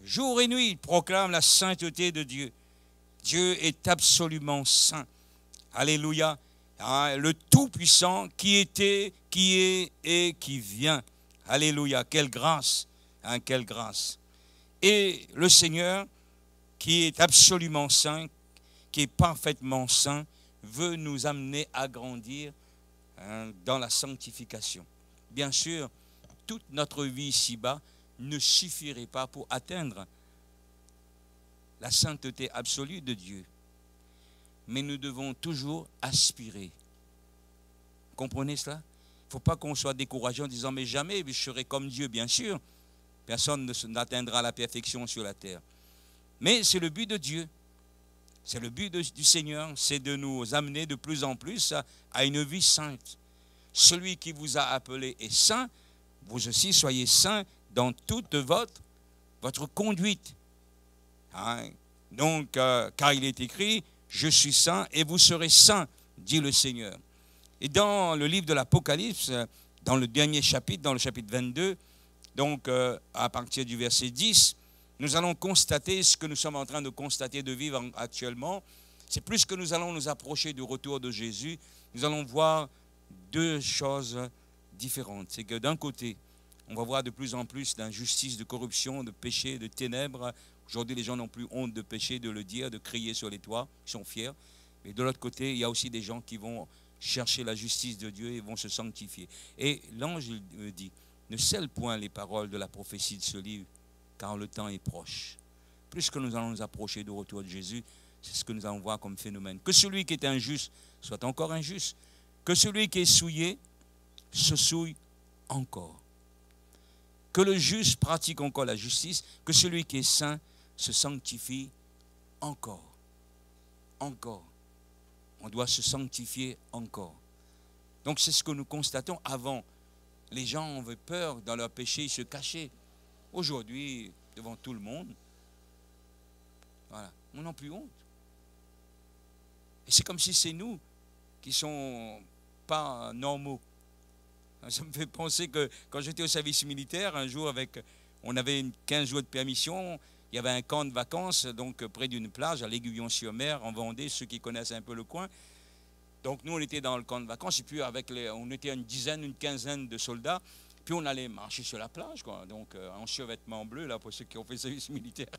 Jour et nuit, ils proclament la sainteté de Dieu. Dieu est absolument saint. Alléluia. Le tout-puissant qui était, qui est et qui vient. Alléluia, quelle grâce, quelle grâce. Et le Seigneur, qui est absolument saint, qui est parfaitement saint, veut nous amener à grandir dans la sanctification. Bien sûr, toute notre vie ici-bas ne suffirait pas pour atteindre la sainteté absolue de Dieu. Mais nous devons toujours aspirer. Comprenez cela? Il ne faut pas qu'on soit découragé en disant « mais jamais je serai comme Dieu », bien sûr. Personne n'atteindra la perfection sur la terre. Mais c'est le but de Dieu. C'est le but du Seigneur, c'est de nous amener de plus en plus à une vie sainte. Celui qui vous a appelé est saint, vous aussi soyez saints dans toute votre conduite. Donc, car il est écrit, je suis saint et vous serez saints, dit le Seigneur. Et dans le livre de l'Apocalypse, dans le dernier chapitre, dans le chapitre 22, donc à partir du verset 10, nous allons constater ce que nous sommes en train de constater, de vivre actuellement. C'est plus que nous allons nous approcher du retour de Jésus, nous allons voir deux choses différentes. C'est que d'un côté, on va voir de plus en plus d'injustice, de corruption, de péché, de ténèbres. Aujourd'hui, les gens n'ont plus honte de pécher, de le dire, de crier sur les toits, ils sont fiers. Mais de l'autre côté, il y a aussi des gens qui vont chercher la justice de Dieu et vont se sanctifier. Et l'ange dit, ne scelle point les paroles de la prophétie de ce livre, car le temps est proche. Plus que nous allons nous approcher du retour de Jésus, c'est ce que nous allons voir comme phénomène. Que celui qui est injuste soit encore injuste. Que celui qui est souillé se souille encore. Que le juste pratique encore la justice. Que celui qui est saint se sanctifie encore. Encore. On doit se sanctifier encore. Donc c'est ce que nous constatons avant. Les gens avaient peur dans leur péché, ils se cachaient. Aujourd'hui, devant tout le monde, voilà, on n'a plus honte. Et c'est comme si c'est nous qui ne sont pas normaux. Ça me fait penser que quand j'étais au service militaire, un jour, on avait 15 jours de permission, il y avait un camp de vacances, donc près d'une plage, à l'Aiguillon-sur-Mer, en Vendée, ceux qui connaissent un peu le coin. Donc nous, on était dans le camp de vacances, et puis on était une dizaine, une quinzaine de soldats, puis on allait marcher sur la plage, quoi. Donc en survêtement bleu, là, pour ceux qui ont fait le service militaire.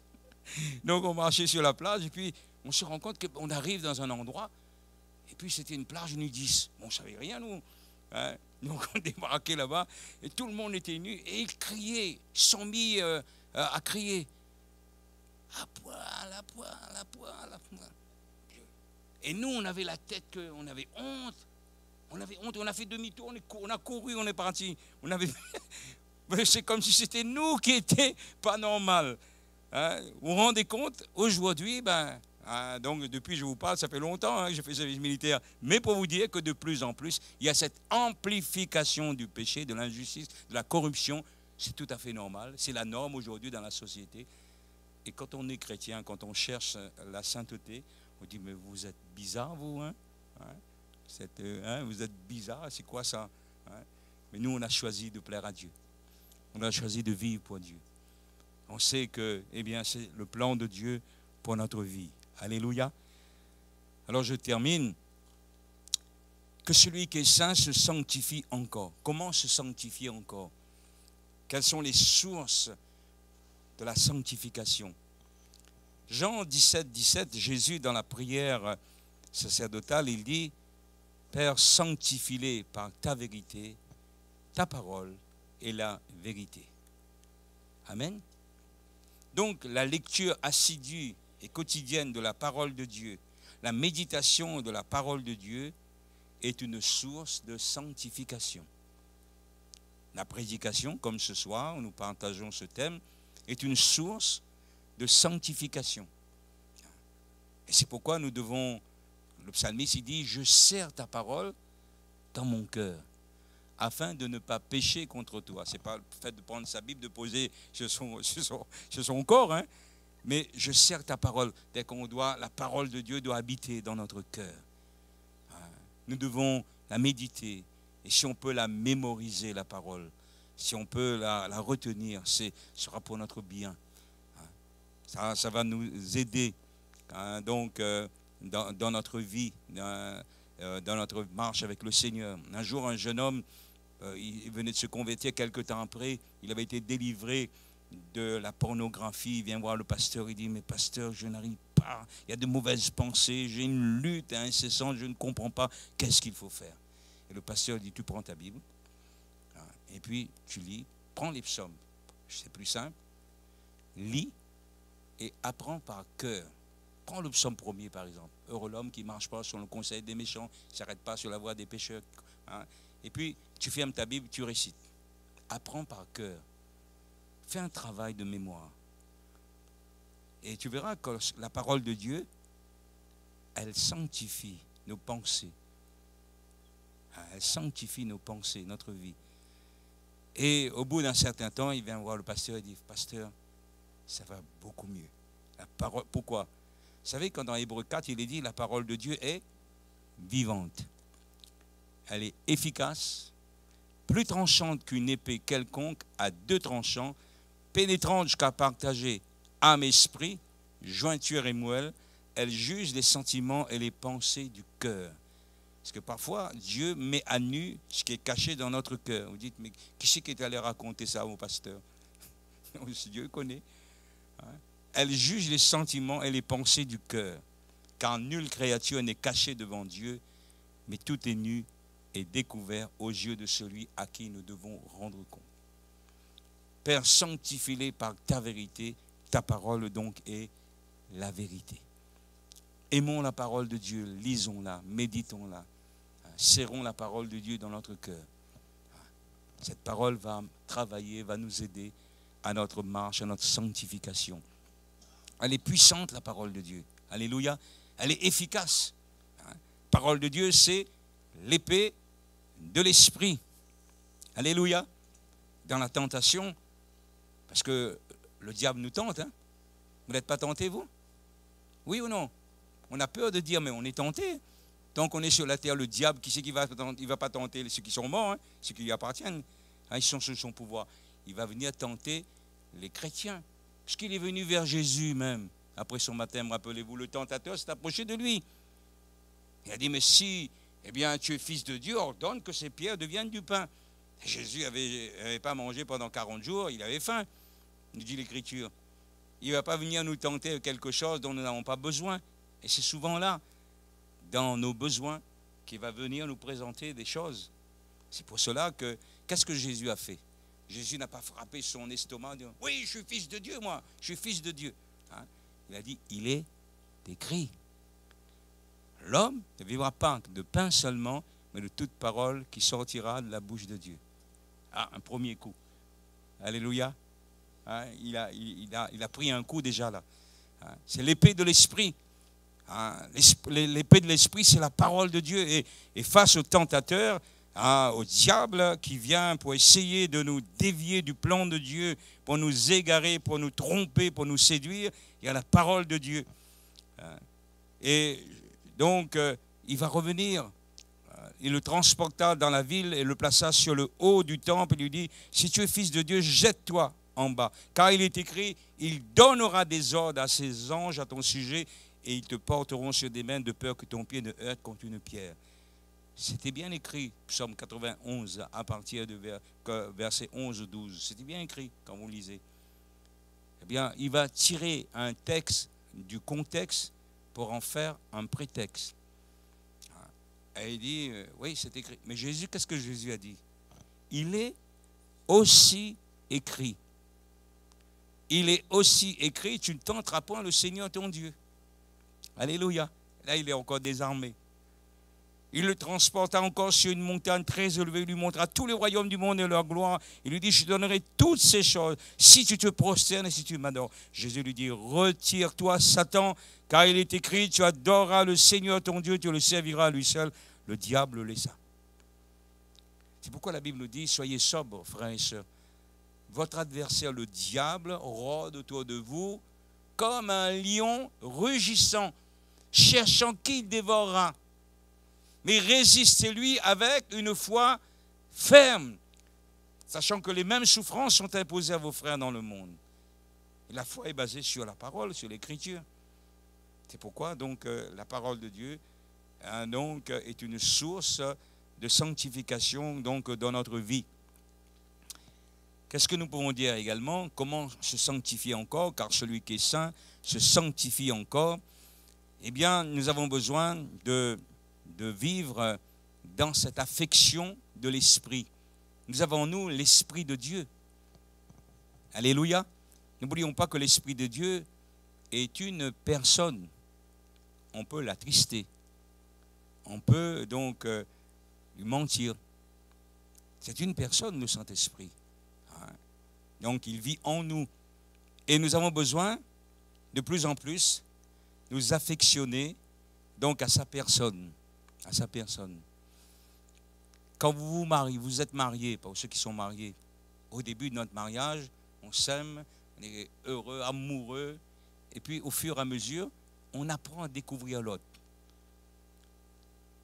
Donc on marchait sur la plage, et puis on se rend compte qu'on arrive dans un endroit, et puis c'était une plage nudiste. Bon, on ne savait rien, nous. Hein? Donc on débarquait là-bas, et tout le monde était nu, et ils criaient, ils se sont mis à crier. À poil, à poil, à poil, à poil. Et nous, on avait la tête, on avait honte. On avait honte, on a fait demi-tour, on a couru, on est parti. C'est comme si c'était nous qui étions pas normal. Hein? Vous vous rendez compte, aujourd'hui, donc depuis je vous parle, ça fait longtemps que j'ai fait service militaire, mais pour vous dire que de plus en plus, il y a cette amplification du péché, de l'injustice, de la corruption. C'est tout à fait normal, c'est la norme aujourd'hui dans la société. Et quand on est chrétien, quand on cherche la sainteté, on dit, mais vous êtes bizarre, vous, hein? Vous êtes bizarre, c'est quoi ça? Hein? Mais nous, on a choisi de plaire à Dieu. On a choisi de vivre pour Dieu. On sait que, eh bien, c'est le plan de Dieu pour notre vie. Alléluia. Alors, je termine. Que celui qui est saint se sanctifie encore. Comment se sanctifier encore? Quelles sont les sources de la sanctification? Jean 17, 17, Jésus, dans la prière sacerdotale, il dit, Père, sanctifie-les par ta vérité, ta parole est la vérité. Amen. Donc, la lecture assidue et quotidienne de la parole de Dieu, la méditation de la parole de Dieu est une source de sanctification. La prédication, comme ce soir, où nous partageons ce thème, est une source de sanctification. Et c'est pourquoi nous devons, le psalmiste il dit, je serre ta parole dans mon cœur, afin de ne pas pécher contre toi. Ce n'est pas le fait de prendre sa Bible, de poser sur son corps, hein, mais je serre ta parole. Dès qu'on doit, la parole de Dieu doit habiter dans notre cœur. Nous devons la méditer, et si on peut la mémoriser, la parole, si on peut la retenir, ce sera pour notre bien. Ça va nous aider donc dans notre vie, dans notre marche avec le Seigneur. Un jour, un jeune homme, il venait de se convertir quelque temps après, il avait été délivré de la pornographie. Il vient voir le pasteur, il dit, mais pasteur, je n'arrive pas, il y a de mauvaises pensées, j'ai une lutte incessante, je ne comprends pas, qu'est-ce qu'il faut faire? Et le pasteur dit, tu prends ta Bible, et puis tu lis, prends les psaumes, c'est plus simple, lis, et apprends par cœur. Prends le psaume 1er, par exemple. Heureux l'homme qui ne marche pas sur le conseil des méchants, ne s'arrête pas sur la voie des pécheurs. Hein. Et puis, tu fermes ta Bible, tu récites. Apprends par cœur. Fais un travail de mémoire. Et tu verras que la parole de Dieu, elle sanctifie nos pensées. Elle sanctifie nos pensées, notre vie. Et au bout d'un certain temps, il vient voir le pasteur et dit, pasteur, ça va beaucoup mieux. La parole, pourquoi? Vous savez, quand dans Hébreux 4, il est dit, la parole de Dieu est vivante. Elle est efficace, plus tranchante qu'une épée quelconque, à deux tranchants, pénétrante jusqu'à partager âme, esprit, jointure et moelle. Elle juge les sentiments et les pensées du cœur. Parce que parfois, Dieu met à nu ce qui est caché dans notre cœur. Vous dites, mais qui c'est qui est allé raconter ça au pasteur? Dieu connaît. Elle juge les sentiments et les pensées du cœur. Car nulle créature n'est cachée devant Dieu, mais tout est nu et découvert aux yeux de celui à qui nous devons rendre compte. Père, sanctifie-les par ta vérité. Ta parole donc est la vérité. Aimons la parole de Dieu, lisons-la, méditons-la, serrons la parole de Dieu dans notre cœur. Cette parole va travailler, va nous aider à notre marche, à notre sanctification. Elle est puissante, la parole de Dieu. Alléluia. Elle est efficace. La parole de Dieu, c'est l'épée de l'esprit. Alléluia. Dans la tentation, parce que le diable nous tente. Vous n'êtes pas tentés, vous? Oui ou non? On a peur de dire, mais on est tenté. Tant qu'on est sur la terre, le diable, qui c'est qui va tenter? Il ne va pas tenter ceux qui sont morts, ceux qui lui appartiennent. Ils sont sous son pouvoir. Il va venir tenter les chrétiens. Parce qu'il est venu vers Jésus même. Après son baptême, rappelez-vous, le tentateur s'est approché de lui. Il a dit, mais si tu es fils de Dieu, ordonne que ces pierres deviennent du pain. Et Jésus n'avait pas mangé pendant 40 jours, il avait faim, nous dit l'Écriture. Il ne va pas venir nous tenter quelque chose dont nous n'avons pas besoin. Et c'est souvent là, dans nos besoins, qu'il va venir nous présenter des choses. C'est pour cela que, qu'est-ce que Jésus a fait? Jésus n'a pas frappé son estomac en disant, oui, je suis fils de Dieu, moi, je suis fils de Dieu. Il a dit, il est écrit. L'homme ne vivra pas de pain seulement, mais de toute parole qui sortira de la bouche de Dieu. Un premier coup. Alléluia. Il a pris un coup déjà là. C'est l'épée de l'esprit. L'épée de l'esprit, c'est la parole de Dieu. Et face au tentateur, au diable qui vient pour essayer de nous dévier du plan de Dieu, pour nous égarer, pour nous tromper, pour nous séduire, il y a la parole de Dieu. Et donc, il va revenir. Il le transporta dans la ville et le plaça sur le haut du temple. Il lui dit, si tu es fils de Dieu, jette-toi en bas. Car il est écrit, il donnera des ordres à ses anges à ton sujet et ils te porteront sur des mains de peur que ton pied ne heurte contre une pierre. C'était bien écrit, Psaume 91, à partir de verset 11 ou 12. C'était bien écrit quand vous lisez. Eh bien, il va tirer un texte du contexte pour en faire un prétexte. Et il dit, oui, c'est écrit. Mais Jésus, qu'est-ce que Jésus a dit? Il est aussi écrit. Il est aussi écrit, tu ne tenteras point le Seigneur ton Dieu. Alléluia. Là, il est encore désarmé. Il le transporta encore sur une montagne très élevée, il lui montra tous les royaumes du monde et leur gloire. Il lui dit, je te donnerai toutes ces choses si tu te prosternes et si tu m'adores. Jésus lui dit, retire-toi, Satan, car il est écrit, tu adoreras le Seigneur ton Dieu, tu le serviras à lui seul. Le diable le laissa. C'est pourquoi la Bible nous dit, soyez sobres, frères et sœurs. Votre adversaire, le diable, rôde autour de vous comme un lion rugissant, cherchant qui il dévorera. Mais résistez-lui avec une foi ferme, sachant que les mêmes souffrances sont imposées à vos frères dans le monde. Et la foi est basée sur la parole, sur l'Écriture. C'est pourquoi donc la parole de Dieu donc, est une source de sanctification donc, dans notre vie. Qu'est-ce que nous pouvons dire également? Comment se sanctifier encore? Car celui qui est saint se sanctifie encore. Eh bien, nous avons besoin de vivre dans cette affection de l'esprit. Nous avons, nous, l'esprit de Dieu. Alléluia. N'oublions pas que l'esprit de Dieu est une personne. On peut l'attrister. On peut donc lui mentir. C'est une personne, le Saint-Esprit. Donc, il vit en nous. Et nous avons besoin, de plus en plus, de nous affectionner donc à sa personne. À sa personne. Quand vous vous mariez, vous êtes mariés, pour ceux qui sont mariés, au début de notre mariage, on s'aime, on est heureux, amoureux, et puis au fur et à mesure, on apprend à découvrir l'autre.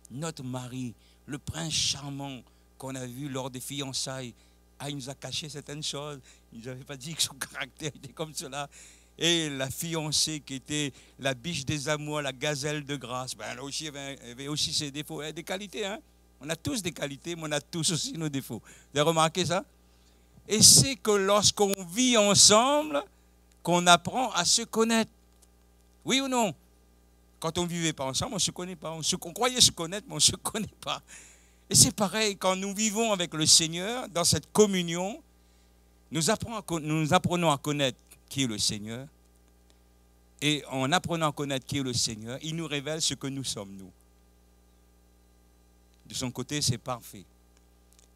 Notre mari, le prince charmant qu'on a vu lors des fiançailles, il nous a caché certaines choses, il ne nous avait pas dit que son caractère était comme cela. Et la fiancée qui était la biche des amours, la gazelle de grâce, ben, elle aussi, elle avait aussi ses défauts. Elle a des qualités, hein. On a tous des qualités, mais on a tous aussi nos défauts. Vous avez remarqué ça? Et c'est que lorsqu'on vit ensemble, qu'on apprend à se connaître. Oui ou non? Quand on ne vivait pas ensemble, on ne se connaît pas. On croyait se connaître, mais on ne se connaît pas. Et c'est pareil, quand nous vivons avec le Seigneur, dans cette communion, nous apprenons à connaître qui est le Seigneur. Et en apprenant à connaître qui est le Seigneur, il nous révèle ce que nous sommes, nous. De son côté, c'est parfait.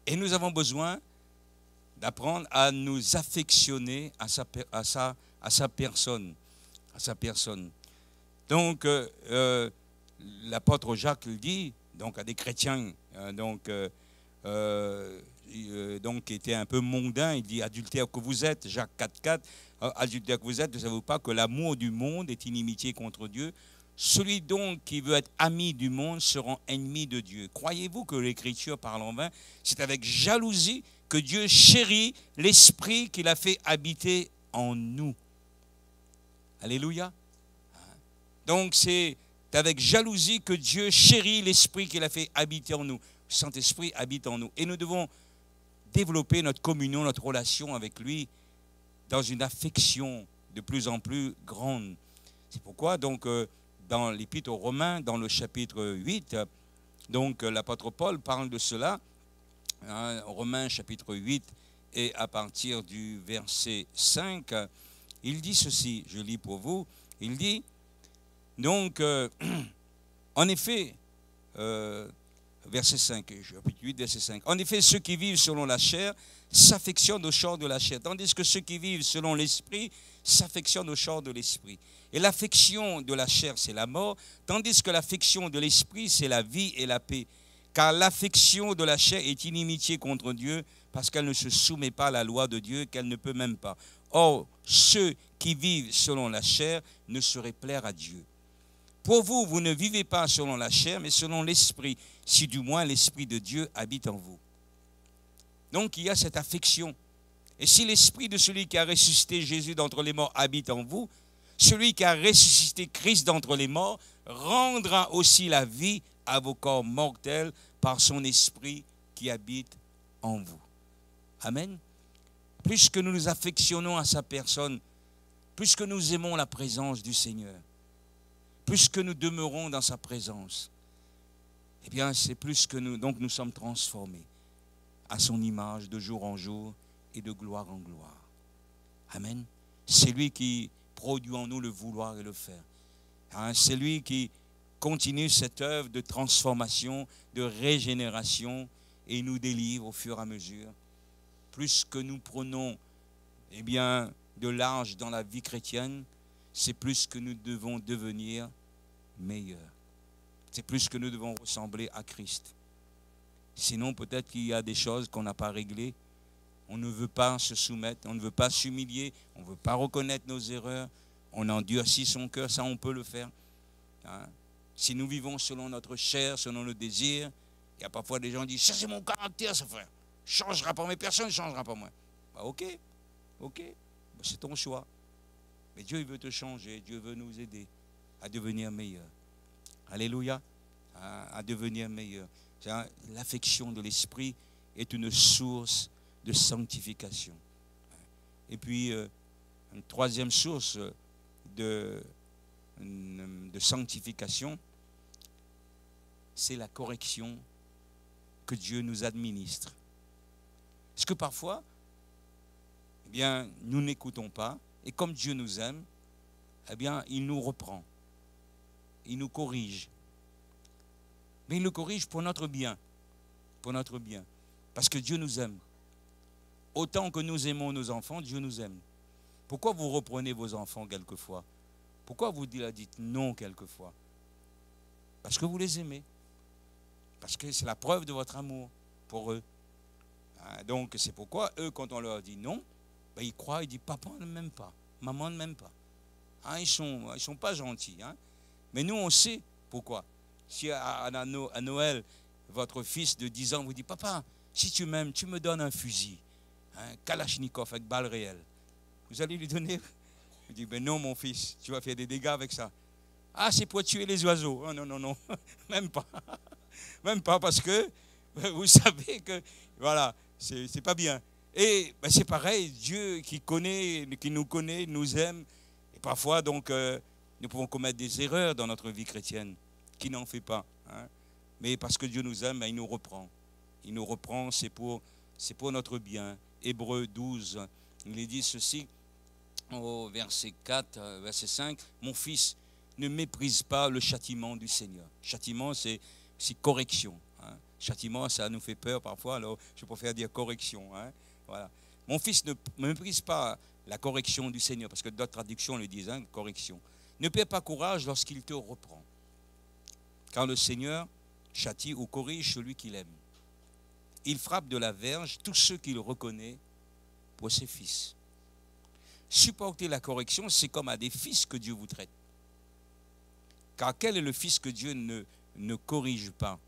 Et nous avons besoin d'apprendre à nous affectionner à sa personne. À sa personne. Donc, l'apôtre Jacques le dit, donc à des chrétiens, qui étaient un peu mondains, il dit, adultère que vous êtes, Jacques 4,4, adultère que vous êtes, ne savez-vous pas que l'amour du monde est inimitié contre Dieu? Celui donc qui veut être ami du monde sera ennemi de Dieu. Croyez-vous que l'Écriture parle en vain? C'est avec jalousie que Dieu chérit l'esprit qu'il a fait habiter en nous. Alléluia. Donc c'est avec jalousie que Dieu chérit l'esprit qu'il a fait habiter en nous. Le Saint-Esprit habite en nous. Et nous devons développer notre communion, notre relation avec lui dans une affection de plus en plus grande. C'est pourquoi donc dans l'Épître aux Romains, dans le chapitre 8, donc l'apôtre Paul parle de cela, hein, Romains chapitre 8, et à partir du verset 5, il dit ceci, je lis pour vous, il dit, donc, en effet, verset 5, chapitre 8, verset 5, en effet, ceux qui vivent selon la chair s'affectionnent aux choses de la chair, tandis que ceux qui vivent selon l'esprit s'affectionnent aux choses de l'esprit. Et l'affection de la chair, c'est la mort, tandis que l'affection de l'esprit, c'est la vie et la paix. Car l'affection de la chair est inimitié contre Dieu, parce qu'elle ne se soumet pas à la loi de Dieu, qu'elle ne peut même pas. Or, ceux qui vivent selon la chair ne sauraient plaire à Dieu. Pour vous, vous ne vivez pas selon la chair, mais selon l'esprit, si du moins l'esprit de Dieu habite en vous. Donc, il y a cette affection. Et si l'esprit de celui qui a ressuscité Jésus d'entre les morts habite en vous, celui qui a ressuscité Christ d'entre les morts rendra aussi la vie à vos corps mortels par son esprit qui habite en vous. Amen. Plus que nous nous affectionnons à sa personne, plus que nous aimons la présence du Seigneur, plus que nous demeurons dans sa présence, eh bien, c'est plus que nous sommes transformés à son image de jour en jour et de gloire en gloire. Amen. C'est lui qui produit en nous le vouloir et le faire. Hein, c'est lui qui continue cette œuvre de transformation, de régénération et nous délivre au fur et à mesure. Plus que nous prenons eh bien, de l'âge dans la vie chrétienne, c'est plus que nous devons devenir meilleurs. C'est plus que nous devons ressembler à Christ. Sinon, peut-être qu'il y a des choses qu'on n'a pas réglées. On ne veut pas se soumettre, on ne veut pas s'humilier, on ne veut pas reconnaître nos erreurs. On endurcit son cœur, ça on peut le faire. Hein? Si nous vivons selon notre chair, selon nos désirs, il y a parfois des gens qui disent, ça c'est mon caractère, ça frère. Je ne changerai pas, mais personne ne changera pas moi. Bah, ok, bah, c'est ton choix. Mais Dieu il veut te changer, Dieu veut nous aider à devenir meilleurs. Alléluia, à devenir meilleurs. L'affection de l'esprit est une source de sanctification. Et puis, une troisième source de sanctification, c'est la correction que Dieu nous administre. Parce que parfois, eh bien, nous n'écoutons pas, et comme Dieu nous aime, eh bien, il nous reprend, il nous corrige. Mais il nous corrige pour notre bien, parce que Dieu nous aime. Autant que nous aimons nos enfants, Dieu nous aime. Pourquoi vous reprenez vos enfants quelquefois? Pourquoi vous dites non quelquefois? Parce que vous les aimez. Parce que c'est la preuve de votre amour pour eux. Donc c'est pourquoi eux, quand on leur dit non, ben, ils croient, ils disent papa ne m'aime pas, maman ne m'aime pas. Ils sont pas gentils. Mais nous on sait pourquoi. Si à Noël, votre fils de 10 ans vous dit papa, si tu m'aimes, tu me donnes un fusil. Kalachnikov avec balle réelle. Vous allez lui donner? Il dit, ben non mon fils, tu vas faire des dégâts avec ça. Ah, c'est pour tuer les oiseaux. Oh, non, non, non, même pas. Même pas parce que vous savez que, voilà, c'est pas bien. Et ben, c'est pareil, Dieu qui nous connaît, nous aime. Et parfois, donc, nous pouvons commettre des erreurs dans notre vie chrétienne. Qui n'en fait pas, hein? Mais parce que Dieu nous aime, ben, il nous reprend. Il nous reprend, c'est pour notre bien. Hébreux 12, il est dit ceci, au verset 4, verset 5, « Mon fils, ne méprise pas le châtiment du Seigneur. » Châtiment, c'est correction. Hein. Châtiment, ça nous fait peur parfois, alors je préfère dire correction. Hein. Voilà. Mon fils, ne méprise pas la correction du Seigneur, parce que d'autres traductions le disent, hein, correction. Ne perds pas courage lorsqu'il te reprend. Car le Seigneur châtie ou corrige celui qu'il aime. Il frappe de la verge tous ceux qu'il reconnaît pour ses fils. Supporter la correction, c'est comme à des fils que Dieu vous traite. Car quel est le fils que Dieu ne corrige pas?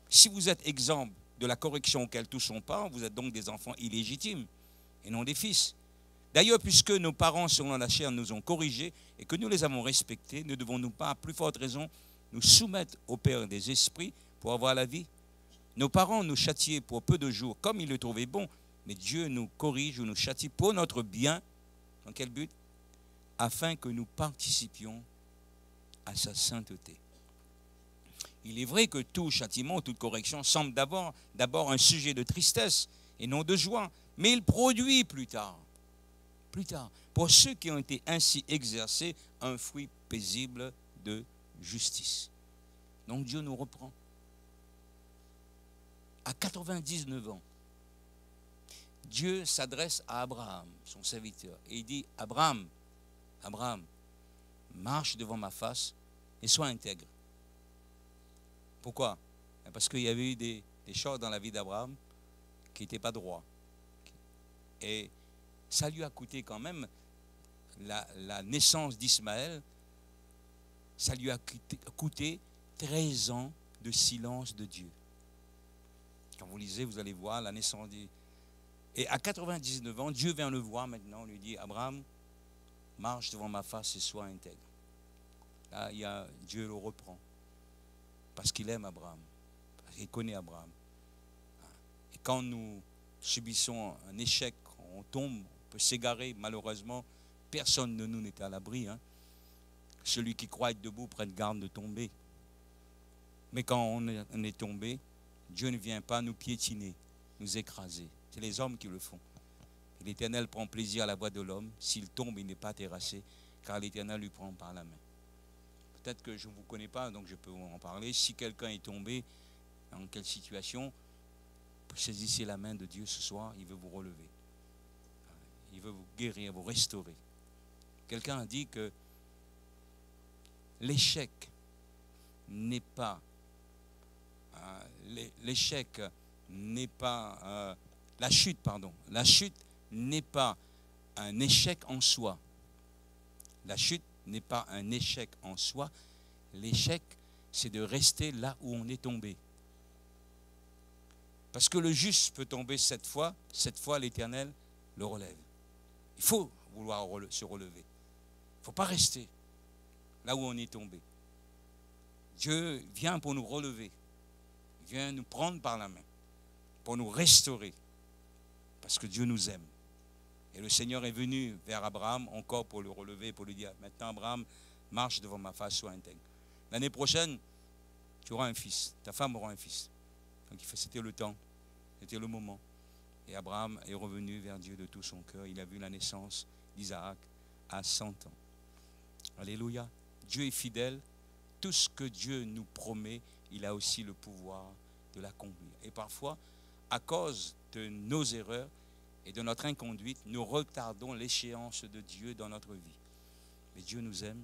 Si vous êtes exempt de la correction auquel tous sont pas, vous êtes donc des enfants illégitimes et non des fils. D'ailleurs, puisque nos parents selon la chair nous ont corrigés et que nous les avons respectés, ne devons-nous pas, à plus forte raison, nous soumettre au Père des esprits pour avoir la vie? Nos parents nous châtiaient pour peu de jours comme ils le trouvaient bon, mais Dieu nous corrige ou nous châtie pour notre bien. Dans quel but? Afin que nous participions à sa sainteté. Il est vrai que tout châtiment, toute correction semble d'abord un sujet de tristesse et non de joie, mais il produit plus tard, pour ceux qui ont été ainsi exercés, un fruit paisible de justice. Donc Dieu nous reprend. À 99 ans, Dieu s'adresse à Abraham, son serviteur, et il dit, Abraham, marche devant ma face et sois intègre. Pourquoi? Parce qu'il y avait eu des choses dans la vie d'Abraham qui n'étaient pas droits. Et ça lui a coûté quand même la naissance d'Ismaël, ça lui a coûté 13 ans de silence de Dieu. Quand vous lisez, vous allez voir la naissance d'Ismaël. Et à 99 ans, Dieu vient le voir maintenant, lui dit, Abraham, marche devant ma face et sois intègre. Là, Dieu le reprend. Parce qu'il aime Abraham. Parce qu'il connaît Abraham. Et quand nous subissons un échec, on tombe, on peut s'égarer, malheureusement, personne de nous n'est à l'abri. Hein. Celui qui croit être debout prenne garde de tomber. Mais quand on est tombé, Dieu ne vient pas nous piétiner, nous écraser. C'est les hommes qui le font. Et l'Éternel prend plaisir à la voix de l'homme. S'il tombe, il n'est pas terrassé, car l'Éternel lui prend par la main. Peut-être que je ne vous connais pas, donc je peux en parler. Si quelqu'un est tombé, dans quelle situation, saisissez la main de Dieu ce soir, il veut vous relever. Il veut vous guérir, vous restaurer. Quelqu'un a dit que l'échec n'est pas la chute n'est pas un échec en soi. La chute n'est pas un échec en soi. L'échec, c'est de rester là où on est tombé. Parce que le juste peut tomber 7 fois, 7 fois l'Éternel le relève. Il faut vouloir se relever. Il ne faut pas rester là où on est tombé. Dieu vient pour nous relever. Il vient nous prendre par la main, pour nous restaurer. Parce que Dieu nous aime. Et le Seigneur est venu vers Abraham encore pour le relever, pour lui dire, maintenant Abraham, marche devant ma face, sois intègre. L'année prochaine, tu auras un fils, ta femme aura un fils. Donc c'était le temps, c'était le moment. Et Abraham est revenu vers Dieu de tout son cœur. Il a vu la naissance d'Isaac à 100 ans. Alléluia. Dieu est fidèle. Tout ce que Dieu nous promet, il a aussi le pouvoir de l'accomplir. Et parfois, à cause de nos erreurs et de notre inconduite, nous retardons l'échéance de Dieu dans notre vie. Mais Dieu nous aime.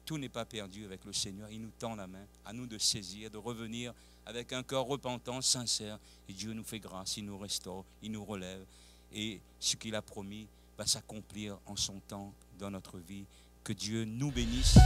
Tout n'est pas perdu avec le Seigneur. Il nous tend la main, à nous de saisir, de revenir avec un cœur repentant, sincère. Et Dieu nous fait grâce, il nous restaure, il nous relève. Et ce qu'il a promis va s'accomplir en son temps dans notre vie. Que Dieu nous bénisse.